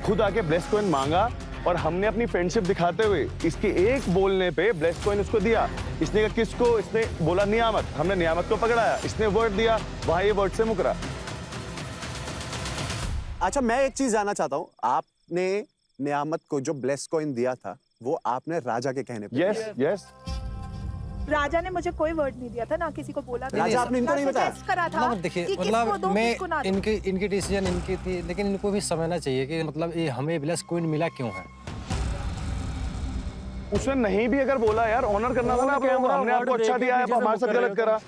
S8: खुद आके ब्लेस कॉइन मांगा और हमने अपनी फ्रेंडशिप दिखाते हुए इसके एक बोलने पे ब्लेस कॉइन उसको दिया। इसने कहा किसको? इसने बोला नियामत, हमने नियामत को पकड़ाया, इसने वर्ड दिया, वहां ये वर्ड से मुकरा।
S1: अच्छा, मैं एक चीज जानना चाहता हूँ, आपने नियामत को जो ब्लेस कॉइन दिया था वो आपने राजा के कहने पे?
S8: Yes yes.
S15: राजा ने मुझे कोई वर्ड नहीं दिया था, ना किसी को बोला था।
S1: राजा आपने इनको नहीं बताया?
S15: करा था
S6: देखिए,
S15: कि किसको दो,
S6: मैं
S15: किसको ना दो।
S6: इनकी डिसीजन इनकी थी, लेकिन इनको भी समझना चाहिए कि मतलब ये हमें ब्लेस कॉइन मिला क्यों है।
S8: उसने नहीं भी अगर बोला यार, ऑनर करना था ना, हमने आपको अच्छा दिया है, आप हमारे साथ गलत करा।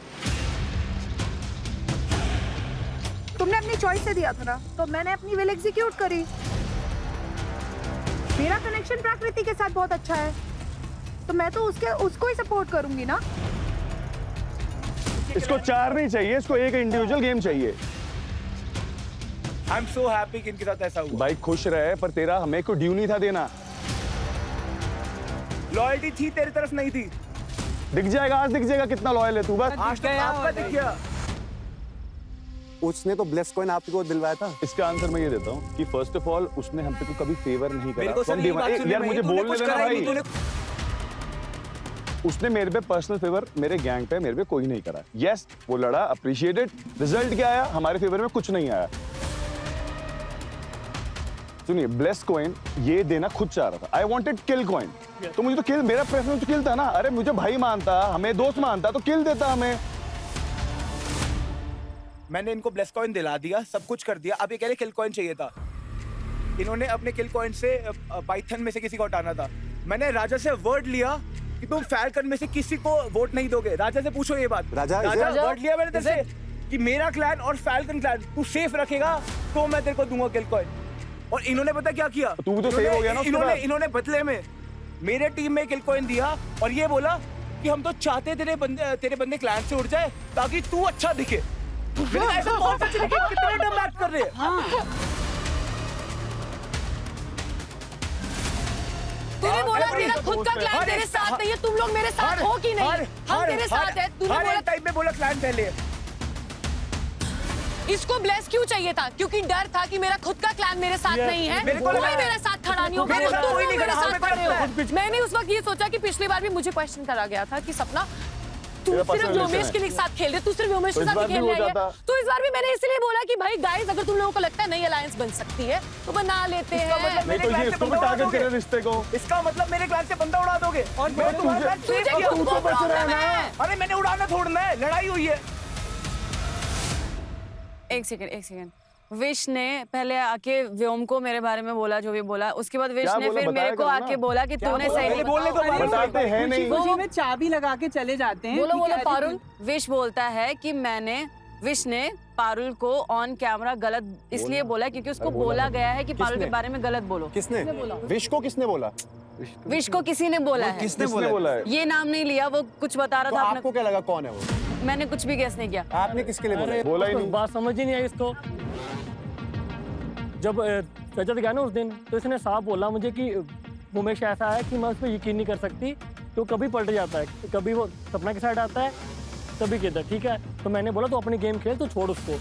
S15: तुमने अपनी चॉइस से दिया था ना, तो मैंने अपनी विल एग्जीक्यूट करी। मेरा कनेक्शन प्रकृति के साथ बहुत अच्छा है, तो मैं तो उसको ही सपोर्ट करूंगी ना।
S8: इसको 4 नहीं चाहिए, इसको एक इंडिविजुअल गेम चाहिए।
S9: आई एम सो हैप्पी कि इनके साथ ऐसा हुआ।
S8: भाई खुश रहे, पर तेरा हमें को ड्यू नहीं था देना।
S9: लॉयल्टी थी, तेरी तरफ नहीं थी।
S8: दिख जाएगा, आज दिख जाएगा कितना लॉयल है तू। बस
S9: आज तक आपका दिख गया।
S1: उसने तो ब्लेस कॉइन आपको दिलवाया था।
S8: इसका आंसर मैं ये देता हूँ कि फर्स्ट ऑफ ऑल उसने हम पे को कभी फेवर नहीं करा।
S9: यार
S8: मुझे बोलने देना भाई। उसने मेरे पे पर्सनल फेवर, मेरे गैंग पे मेरे पे कोई नहीं करा। यस, वो लड़ा, अप्रिशिएटेड। रिजल्ट क्या आया? हमारे फेवर में कुछ नहीं आया। सुनिए, ब्लेस कॉइन ये देना खुद चाह रहा था। आई वांटेड किल कॉइन, तो मुझे तो किल, मेरा प्रेफरेंस तो किल था ना। अरे मुझे भाई मानता, हमें दोस्त मानता तो किल देता हमें।
S9: मैंने इनको ब्लेस कॉइन दिला दिया, सब कुछ कर दिया, अब ये कह रहे किल कॉइन चाहिए था। इन्होंने अपने किल कॉइन से पाइथन में से किसी को हटाना था। मैंने राजा से वर्ड लिया कि तुम फैल्कन में से किसी को वोट नहीं दोगे। राजा से पूछो ये बात।
S1: राजा
S9: वर्ड लिया मैंने तेरे से कि मेरा क्लैन और फैल्कन क्लैन तू सेफ रखेगा तो मैं तेरे को दूंगा किल कॉइन। और इन्होंने पता क्या किया,
S10: तू भी तो सेव हो गया ना उसके बाद।
S9: इन्होंने बदले में मेरे टीम में किल कॉइन दिया और ये बोला कि हम तो चाहते तेरे बंदे क्लैन से उड़ जाए ताकि तू अच्छा दिखे। मैंने कहा, ऐसा कौन सा चीज़ है कि कितने डम एक्ट कर रहे हैं।
S3: तूने बोला मेरा खुद का क्लैन तेरे साथ नहीं है, तुम लोग मेरे साथ हो कि नहीं? हम तेरे साथ है। तूने बोला
S9: टाइम में बोला क्लैन पहले।
S3: इसको ब्लेस क्यों चाहिए था? क्योंकि डर था कि मेरा खुद का क्लैन मेरे साथ नहीं है, कोई मेरे साथ खड़ा नहीं होगा, तुम लोग मेरे साथ खड़े हो। मैंने उस वक्त ये सोचा कि पिछली बार भी मुझे क्वेश्चन करा गया था कि सपना तू सिर्फ व्योमेश के साथ खेल रहे, तू सिर्फ व्योमेश के साथ खेल रही है। तो इस बार भी मैंने इसलिए बोला कि भाई गाइस, अगर तुम लोगों को लगता है नई अलायंस बन सकती है तो बना लेते हैं।
S10: रिश्ते को
S9: इसका मतलब मेरे क्लैन से बंदा उड़ा दोगे और मैं तुम्हारा अरे मैंने उड़ाना छोड़ना है, लड़ाई हुई है।
S13: एक सेकंड। विश ने पहले आके व्योम को मेरे बारे में बोला जो भी बोला, उसके बाद विश ने फिर मेरे को आके बोला कि तूने सही नहीं
S10: बताते हैं नहीं।
S11: खुशी में चाबी लगा के चले जाते हैं।
S13: बोलो पारुल। विश बोलता है कि विश ने पारुल को ऑन कैमरा गलत इसलिए बोला क्योंकि उसको बोला गया है कि पारुल के बारे में गलत बोलो।
S1: किसने? विश को किसने बोला?
S13: विश को किसी ने बोला है।
S1: किसने बोला है?
S13: ये नाम नहीं लिया, वो कुछ बता रहा था।
S1: आपको क्या लगा कौन है वो?
S13: मैंने कुछ भी गेस नहीं किया।
S1: आपने किसके लिए
S14: बोला ही नहीं? बात समझ ही नहीं आई इसको। जब रजत गया ना उस दिन तो इसने साफ बोला मुझे कि उमेश ऐसा है कि मैं उस पर यकीन नहीं कर सकती, तो कभी पलट जाता है, कभी वो सपना के साइड आता है कभी किधर। ठीक है, तो मैंने बोला तो अपनी गेम खेल, तो छोड़ उसको।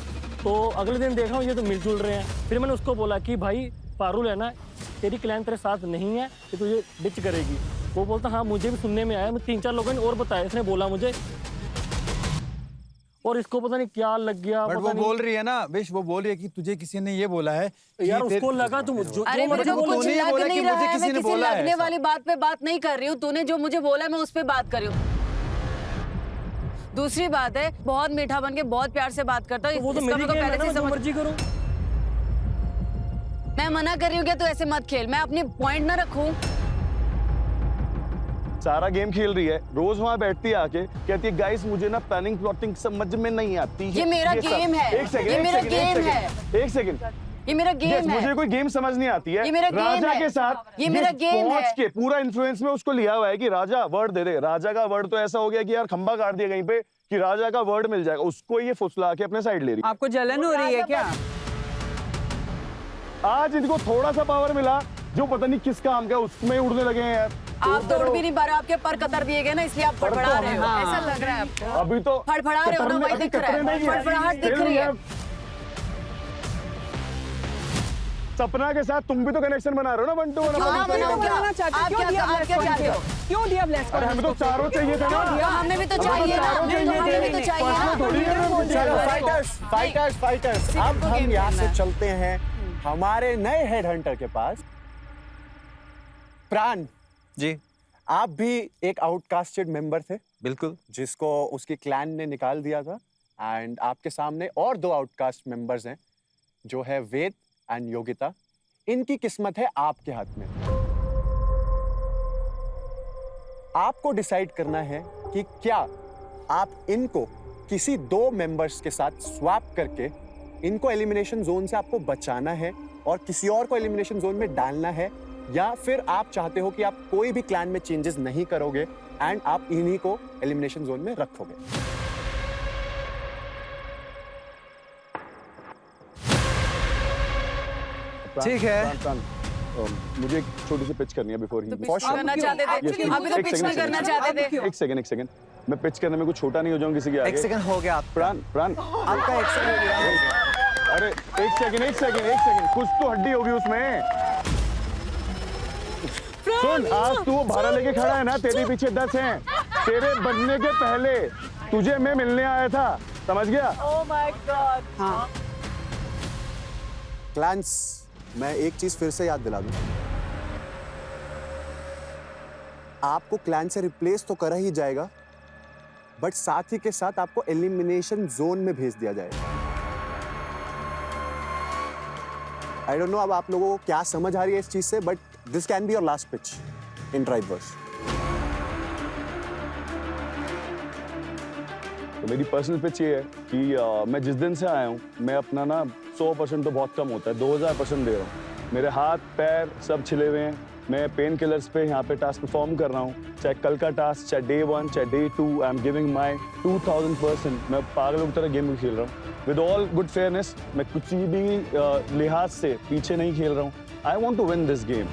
S14: तो अगले दिन देखा ये तो मिलजुल रहे हैं। फिर मैंने उसको बोला कि भाई पारुल है ना, तेरी क्लैन तेरे साथ नहीं है कि तुझे डिच करेगी। वो बोलता हाँ मुझे भी सुनने में आया, मैं 3-4 लोगों ने और बताया, इसने बोला मुझे। और इसको पता नहीं क्या लग गया।
S17: बट वो बोल रही है ना विश, वो बोल रही है कि तुझे किसी ने ये बोला है
S14: यार, उसको लगा तुम जो
S13: अरे मुझे कुछ लग नहीं रहा है, मैं किसी लगने वाली बात पे बात नहीं कर रही हूँ। तूने जो मुझे बोला मैं उस पे बात कर रही हूँ। दूसरी बात है, बहुत मीठा बन के बहुत प्यार से बात करता हूँ।
S14: वो तो मेरी गेम है ना, जो मर्जी करो।
S13: मैं मना कर रही हूँ कि तू ऐसे मत खेल, मैं अपनी पॉइंट ना रखूं।
S10: सारा गेम खेल रही है, रोज वहाँ बैठती है आके कहती है गाइस मुझे ना प्लानिंग प्लॉटिंग समझ में नहीं आती है।
S13: ये मेरा गेम है।
S10: एक सेकंड,
S13: ये मेरा गेम है।
S10: एक सेकंड,
S13: ये मेरा गेम है।
S10: मुझे कोई गेम समझ नहीं आती है।
S13: ये मेरा गेम
S10: राजा
S13: है।
S10: के साथ
S13: ये मेरा गेम है।
S10: के पूरा इन्फ्लुएंस में उसको लिया हुआ है कि राजा वर्ड दे दे। राजा का वर्ड तो ऐसा हो गया कि यार खंबा काट दिया कहीं पे कि राजा का वर्ड मिल जाएगा, उसको ये फुसला के अपने साइड ले रही।
S11: आपको जलन हो रही है क्या?
S10: आज इनको थोड़ा सा पावर मिला जो पता नहीं किस काम का, उसमें उड़ने लगे हैं यार।
S13: आप दौड़ भी नहीं पा रहे, आपके पर कतर दिए गए ना, इसलिए आप फड़फड़ा रहे हो। ऐसा लग रहा है आपको।
S10: अभी तो
S13: फड़फड़ा रहे हो ना, वही दिख रहा है, फड़फड़ाहट दिख रही है।
S10: सपना के साथ तुम भी तो कनेक्शन बना रहे हो ना, 1 to 1।
S13: हाँ, बनाना चाहते हो। आप क्या चाहते हो?
S11: क्यों दिया ब्लेस
S10: अरे हमें तो चारों चाहिए थे ना।
S13: हमें भी तो चाहिए ना, हमें भी तो चाहिए।
S1: फाइटर्स, अब हम यहाँ से चलते हैं हमारे नए हेड हंटर के पास। प्राण
S2: जी,
S1: आप भी एक आउटकास्टेड मेंबर थे,
S2: बिल्कुल,
S1: जिसको उसकी क्लैन ने निकाल दिया था। एंड आपके सामने और 2 आउटकास्ट मेंबर्स हैं, जो है वेद एंड योगिता। इनकी किस्मत है आपके हाथ में। आपको डिसाइड करना है कि क्या आप इनको किसी 2 मेंबर्स के साथ स्वैप करके इनको एलिमिनेशन जोन से आपको बचाना है और किसी और को एलिमिनेशन जोन में डालना है, या फिर आप चाहते हो कि आप कोई भी क्लैन में चेंजेस नहीं करोगे एंड आप इन्हीं को एलिमिनेशन जोन में रखोगे।
S2: ठीक है।
S10: मुझे एक छोटी सी पिच करनी है बिफोर ही
S13: करना चाहते थे, अभी तो पिच नहीं करना चाहते थे।
S10: एक सेकंड, मैं पिच करने में कुछ छोटा नहीं हो जाऊं किसी के आगे।
S2: 1 सेकंड हो गया।
S10: प्राण
S2: आपका 1 सेकंड हो गया।
S10: अरे एक सेकंड, कुछ तो हड्डी होगी उसमें। सुन, आज तू वो भाड़ा लेके खड़ा है ना, तेरे पीछे 10 हैं। तेरे बनने के पहले तुझे मैं मिलने आया था, समझ गया?
S13: Oh my God.
S11: हाँ,
S1: क्लैंस, मैं एक चीज फिर से याद दिला दूं, आपको क्लैन से रिप्लेस तो करा ही जाएगा, बट साथ ही के साथ आपको एलिमिनेशन जोन में भेज दिया जाएगा। आई डोंट नो अब आप लोगों को क्या समझ आ रही है इस चीज से, but this can be your last pitch in drivers.
S10: तो मेरी पर्सनल पिच ये है कि मैं जिस दिन से आया हूँ, मैं अपना ना 100% तो बहुत कम होता है, 2000% दे रहा हूँ। मेरे हाथ पैर सब छिले हुए हैं, मैं पेन किलर्स पे यहाँ पे टास्क परफॉर्म कर रहा हूँ, चाहे कल का टास्क, चाहे डे 1, चाहे day 2, I am giving my 2000%। मैं पागलों की तरह गेम खेल रहा हूँ विद ऑल गुड फेयरनेस। मैं कुछ भी लिहाज से पीछे नहीं खेल रहा हूँ। I want to win this game.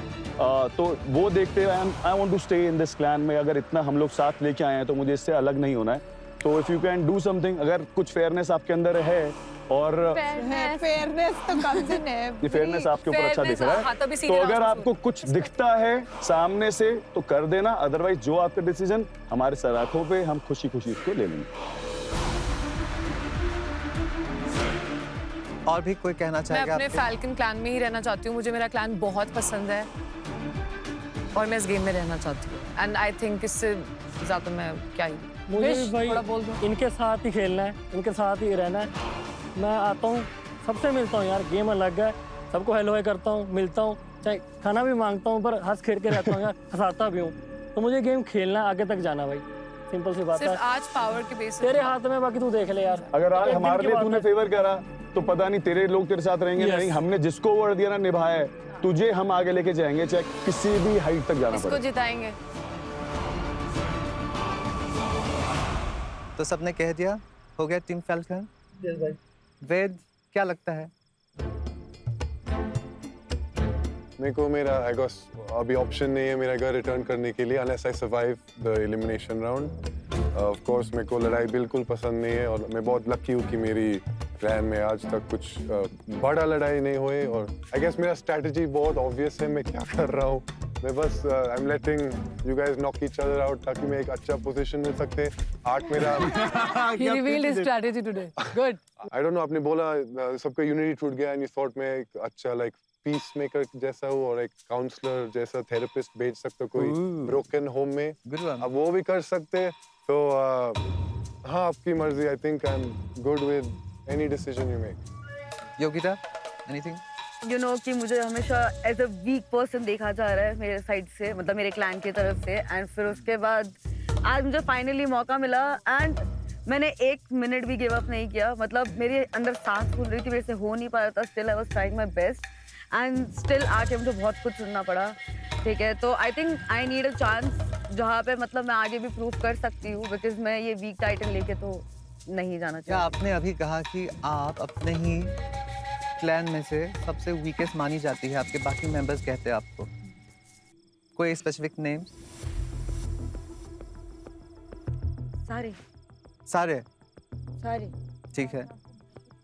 S10: तो वो देखते हुए I want to stay in this clan में। अगर इतना हम लोग साथ लेके आए हैं तो मुझे इससे अलग नहीं होना है। तो if you can do something, अगर कुछ फेयरनेस आपके अंदर है और
S15: फेयरनेस तो comes in
S10: ये
S15: every-
S10: फेयरनेस आपके ऊपर अच्छा दिख रहा
S3: हाँ, तो भी
S10: है,
S3: सीधे
S10: तो अगर
S3: आंसू
S10: आपको कुछ दिखता है सामने से तो कर देना, अदरवाइज जो आपका डिसीजन हमारे सर आंखों पे, हम खुशी खुशी इसको ले लेंगे।
S2: और भी कोई कहना
S3: मैं
S2: चाहेगा
S3: अपने
S2: आपके?
S3: फैल्कन क्लैन में ही रहना चाहती हूँ। मुझे मेरा क्लैन बहुत पसंद है और मैं इस गेम में रहना चाहती हूँ। एंड आई थिंक इससे ज्यादा मैं क्या ही
S14: मुझे
S3: विश,
S14: भी भाई
S3: थोड़ा बोल दो।
S14: इनके साथ ही खेलना है, इनके साथ ही रहना है। मैं आता हूँ, सबसे मिलता हूँ यार, गेम अलग है, सबको हेलो हाय करता हूँ, मिलता हूँ, चाहे खाना भी मांगता हूँ, पर हंस खेल के रहता हूँ यार, हंसाता भी हूँ। तो मुझे गेम खेलना है, आगे तक जाना भाई, सिंपल सी बात है।
S3: सिर्फ आज पावर के बेसिस
S14: तेरे हाथ में, बाकी तू देख ले यार।
S10: अगर आज
S14: एक दिन
S10: हमारे
S14: की
S10: लिए
S14: बात
S10: तूने
S14: है।
S10: फेवर करा तो पता नहीं तेरे लोग तेरे साथ रहेंगे
S14: Yes.
S10: नहीं। हमने जिसको वर्ड दिया ना निभाया है, तुझे हम आगे लेके जाएंगे, चाहे किसी भी हाइट तक जाना
S3: इसको
S10: पड़े।
S3: जिताएंगे।
S2: तो सबने कह दिया, हो गया टीम फैल्कन।
S14: यस भाई।
S2: वेद, क्या लगता है?
S16: मेरे को मेरा आई गेस अभी ऑप्शन नहीं है मेरा घर रिटर्न करने के लिए unless I survive the elimination round. Of course मेरे को लड़ाई बिल्कुल पसंद नहीं है और मैं बहुत लकी हूँ कि मेरी क्लैन में आज तक कुछ बड़ा लड़ाई नहीं हुई। और आई गेस मेरा स्ट्रैटेजी बहुत ऑब्वियस है, मैं क्या कर रहा हूँ। मैं बस I am letting you guys knock each other out ताकि मैं एक अच्छा पोजीशन मिल सकते। आर्ट मेरा
S5: He revealed his strategy today. Good.
S16: I don't know, आपने बोला सबका यूनिटी टूट गया एंड यू थॉट मैं एक अच्छा लाइक पीस मेकर जैसा हूँ और एक काउंसलर जैसा थेरेपिस्ट भेज सकता कोई ब्रोकन होम में। अब वो भी कर सकते तो हाँ आपकी मर्जी। I think I am good with any decision you make.
S2: Yogita, anything?
S13: You know कि मुझे हमेशा एज अ वीक पर्सन देखा जा रहा है मेरे साइड से, मतलब मेरे क्लैन की तरफ से। एंड फिर उसके बाद आज मुझे फाइनली मौका मिला एंड मैंने 1 मिनट भी गिव अप नहीं किया। मतलब मेरे अंदर सांस फूल रही थी, मेरे से हो नहीं पा रहा था, still I was trying my best and still आके मुझे बहुत कुछ सुनना पड़ा। ठीक है, तो I think I need a chance जहाँ पे मतलब मैं आगे भी प्रूव कर सकती हूँ, बिकॉज मैं ये वीक टाइटल लेके तो नहीं जाना
S2: क्या
S13: चाहती।
S2: आपने अभी कहा कि आप अपने ही क्लैन में से सबसे वीकेस्ट मानी जाती है, आपके बाकी मेंबर्स कहते हैं आपको? कोई स्पेसिफिक नेम्स?
S13: सारे
S2: सारे?
S13: सारे
S2: ठीक है।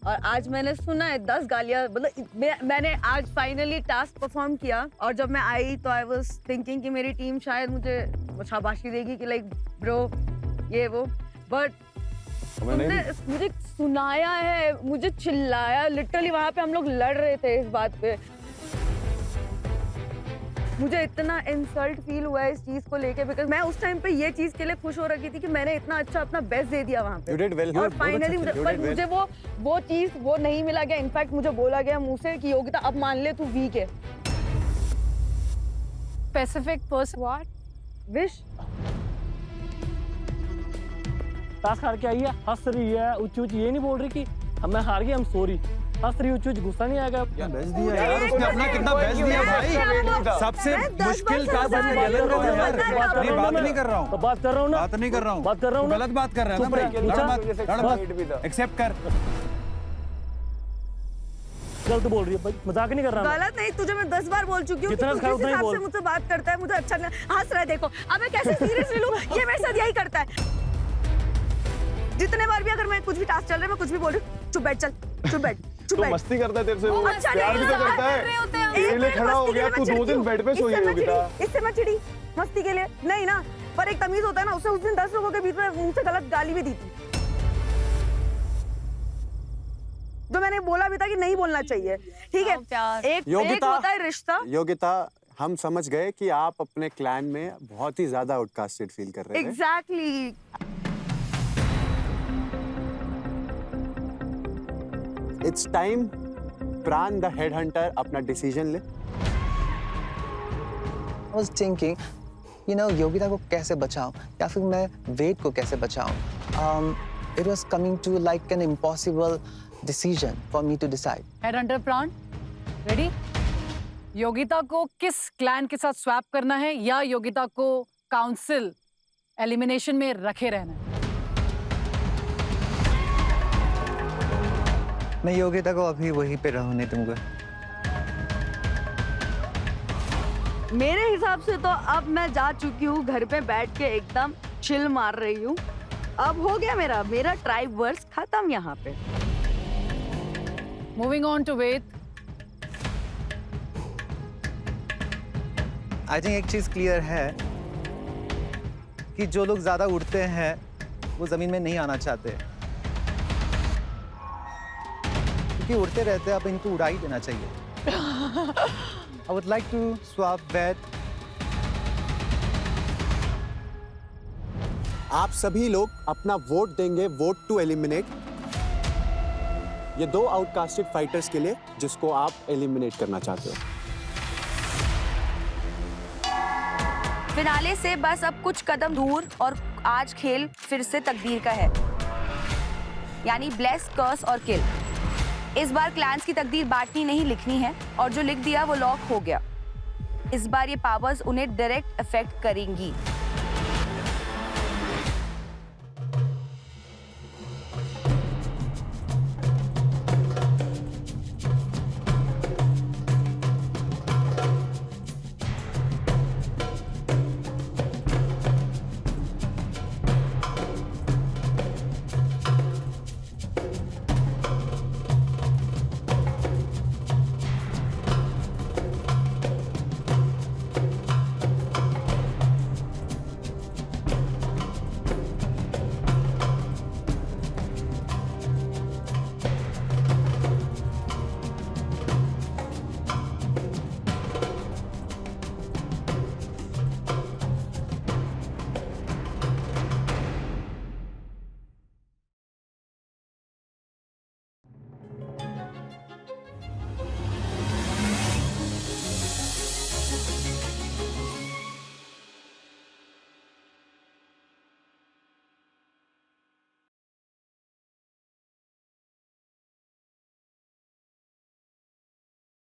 S13: और आज मैंने सुना है 10 गालियाँ, मतलब मैंने आज फाइनली टास्क परफॉर्म किया और जब मैं आई तो आई वाज थिंकिंग कि मेरी टीम शायद मुझे शाबाशी देगी कि लाइक ब्रो ये वो, बट तुमने मुझे सुनाया है, मुझे चिल्लाया, लिटरली वहाँ पे हम लोग लड़ रहे थे इस बात पे। मुझे इतना इंसल्ट फील हुआ है इस चीज को लेके, बिकॉज मैं उस टाइम पे ये चीज के लिए खुश हो रखी थी कि मैंने इतना अच्छा अपना बेस्ट दे दिया वहाँ पे।
S1: You did well.
S13: और फाइनली मुझे वो चीज वो नहीं मिला गया। इनफैक्ट मुझे बोला गया मुंह से कि योगिता अब मान ले तू वीक है।
S5: Specific person.
S13: What? Wish
S14: task हार के आई है, हंस रही है, उच्च उच्च ये नहीं बोल रही कि हम मैं हार गई, हम सॉरी। हंस रही उच्च उच्च, गुस्सा नहीं आएगा?
S17: बेस्ट दिया यार, उसने अपना कितना बेस्ट दिया भाई। सबसे मुश्किल टास्क यार, नहीं बात नहीं कर रहा हूँ,
S14: बात कर रहा हूँ ना,
S17: बात नहीं कर रहा हूँ,
S14: बात कर रहा हूँ ना।
S17: गलत बात कर रहा है ना भाई, एक्सेप्ट कर।
S14: गलत बोल रही है भाई, मजाक नहीं कर रहा।
S13: गलत नहीं, तुझे मैं 10 बार बोल चुकी हूँ कि तू जिस हिसाब से मुझसे बात करता है मुझे अच्छा नहीं हंस रहा है। देखो अब मैं कैसे सीरियसली लूं, ये मेरे साथ यही करता है। जितने बार भी अगर मैं कुछ भी टास्क चल रहा है मैं कुछ भी बोल रही हूँ, चुप बैठ, चल चुप बैठ, चुप
S10: तो
S13: बैठ।
S10: मस्ती करता है तेरे से, वो
S13: अच्छा
S10: प्यार भी तो करता है। तेरे लिए खड़ा हो गया, तू 2 दिन बेड पे सोई है योगिता।
S13: इससे मैं चिड़ी मस्ती के लिए नहीं ना, पर एक तमीज होता है ना। उसने उस दिन 10 लोगों के बीच में मुंह से गलत गाली भी दी थी, जो मैंने बोला भी था कि नहीं बोलना चाहिए। ठीक है, एक होता है रिश्ता।
S1: योगिता, हम समझ गए कि आप अपने क्लैन में बहुत ही ज्यादा आउटकास्टेड फील कर रहे हैं।
S13: एग्जैक्टली।
S1: It's time प्राण द हेड हंटर अपना डिसीजन ले।
S4: I was thinking, you know, Yogita को कैसे बचाऊं या फिर मैं वेद को कैसे बचाऊं? It was coming to like an impossible decision for me to decide.
S5: हेडहंटर प्राण, रेडी? योगिता को किस क्लैन के साथ स्वैप करना है या योगिता को काउंसिल एलिमिनेशन में रखे रहना है?
S2: मैं योगिता को अभी वहीं पे रहने दूंगा।
S13: मेरे हिसाब से तो अब मैं जा चुकी हूँ घर पे बैठ के एकदम चिल मार रही हूँ। अब हो गया मेरा ट्राइब वर्स खत्म यहाँ पे।
S5: Moving on to Ved.
S2: I think एक चीज क्लियर है कि जो लोग ज्यादा उड़ते हैं वो जमीन में नहीं आना चाहते, क्योंकि उड़ते रहते हैं, अब इनको उड़ा ही देना चाहिए। I would like to swap Ved.
S1: आप सभी लोग अपना वोट देंगे, वोट टू एलिमिनेट, ये 2 आउटकास्टेड फाइटर्स के लिए जिसको आप एलिमिनेट करना चाहते हो।
S19: फिनाले से बस अब कुछ कदम दूर और आज खेल फिर से तकदीर का है, यानी ब्लेस, कर्स और किल। इस बार क्लैंस की तकदीर बांटनी नहीं लिखनी है और जो लिख दिया वो लॉक हो गया। इस बार ये पावर्स उन्हें डायरेक्ट अफेक्ट करेंगी।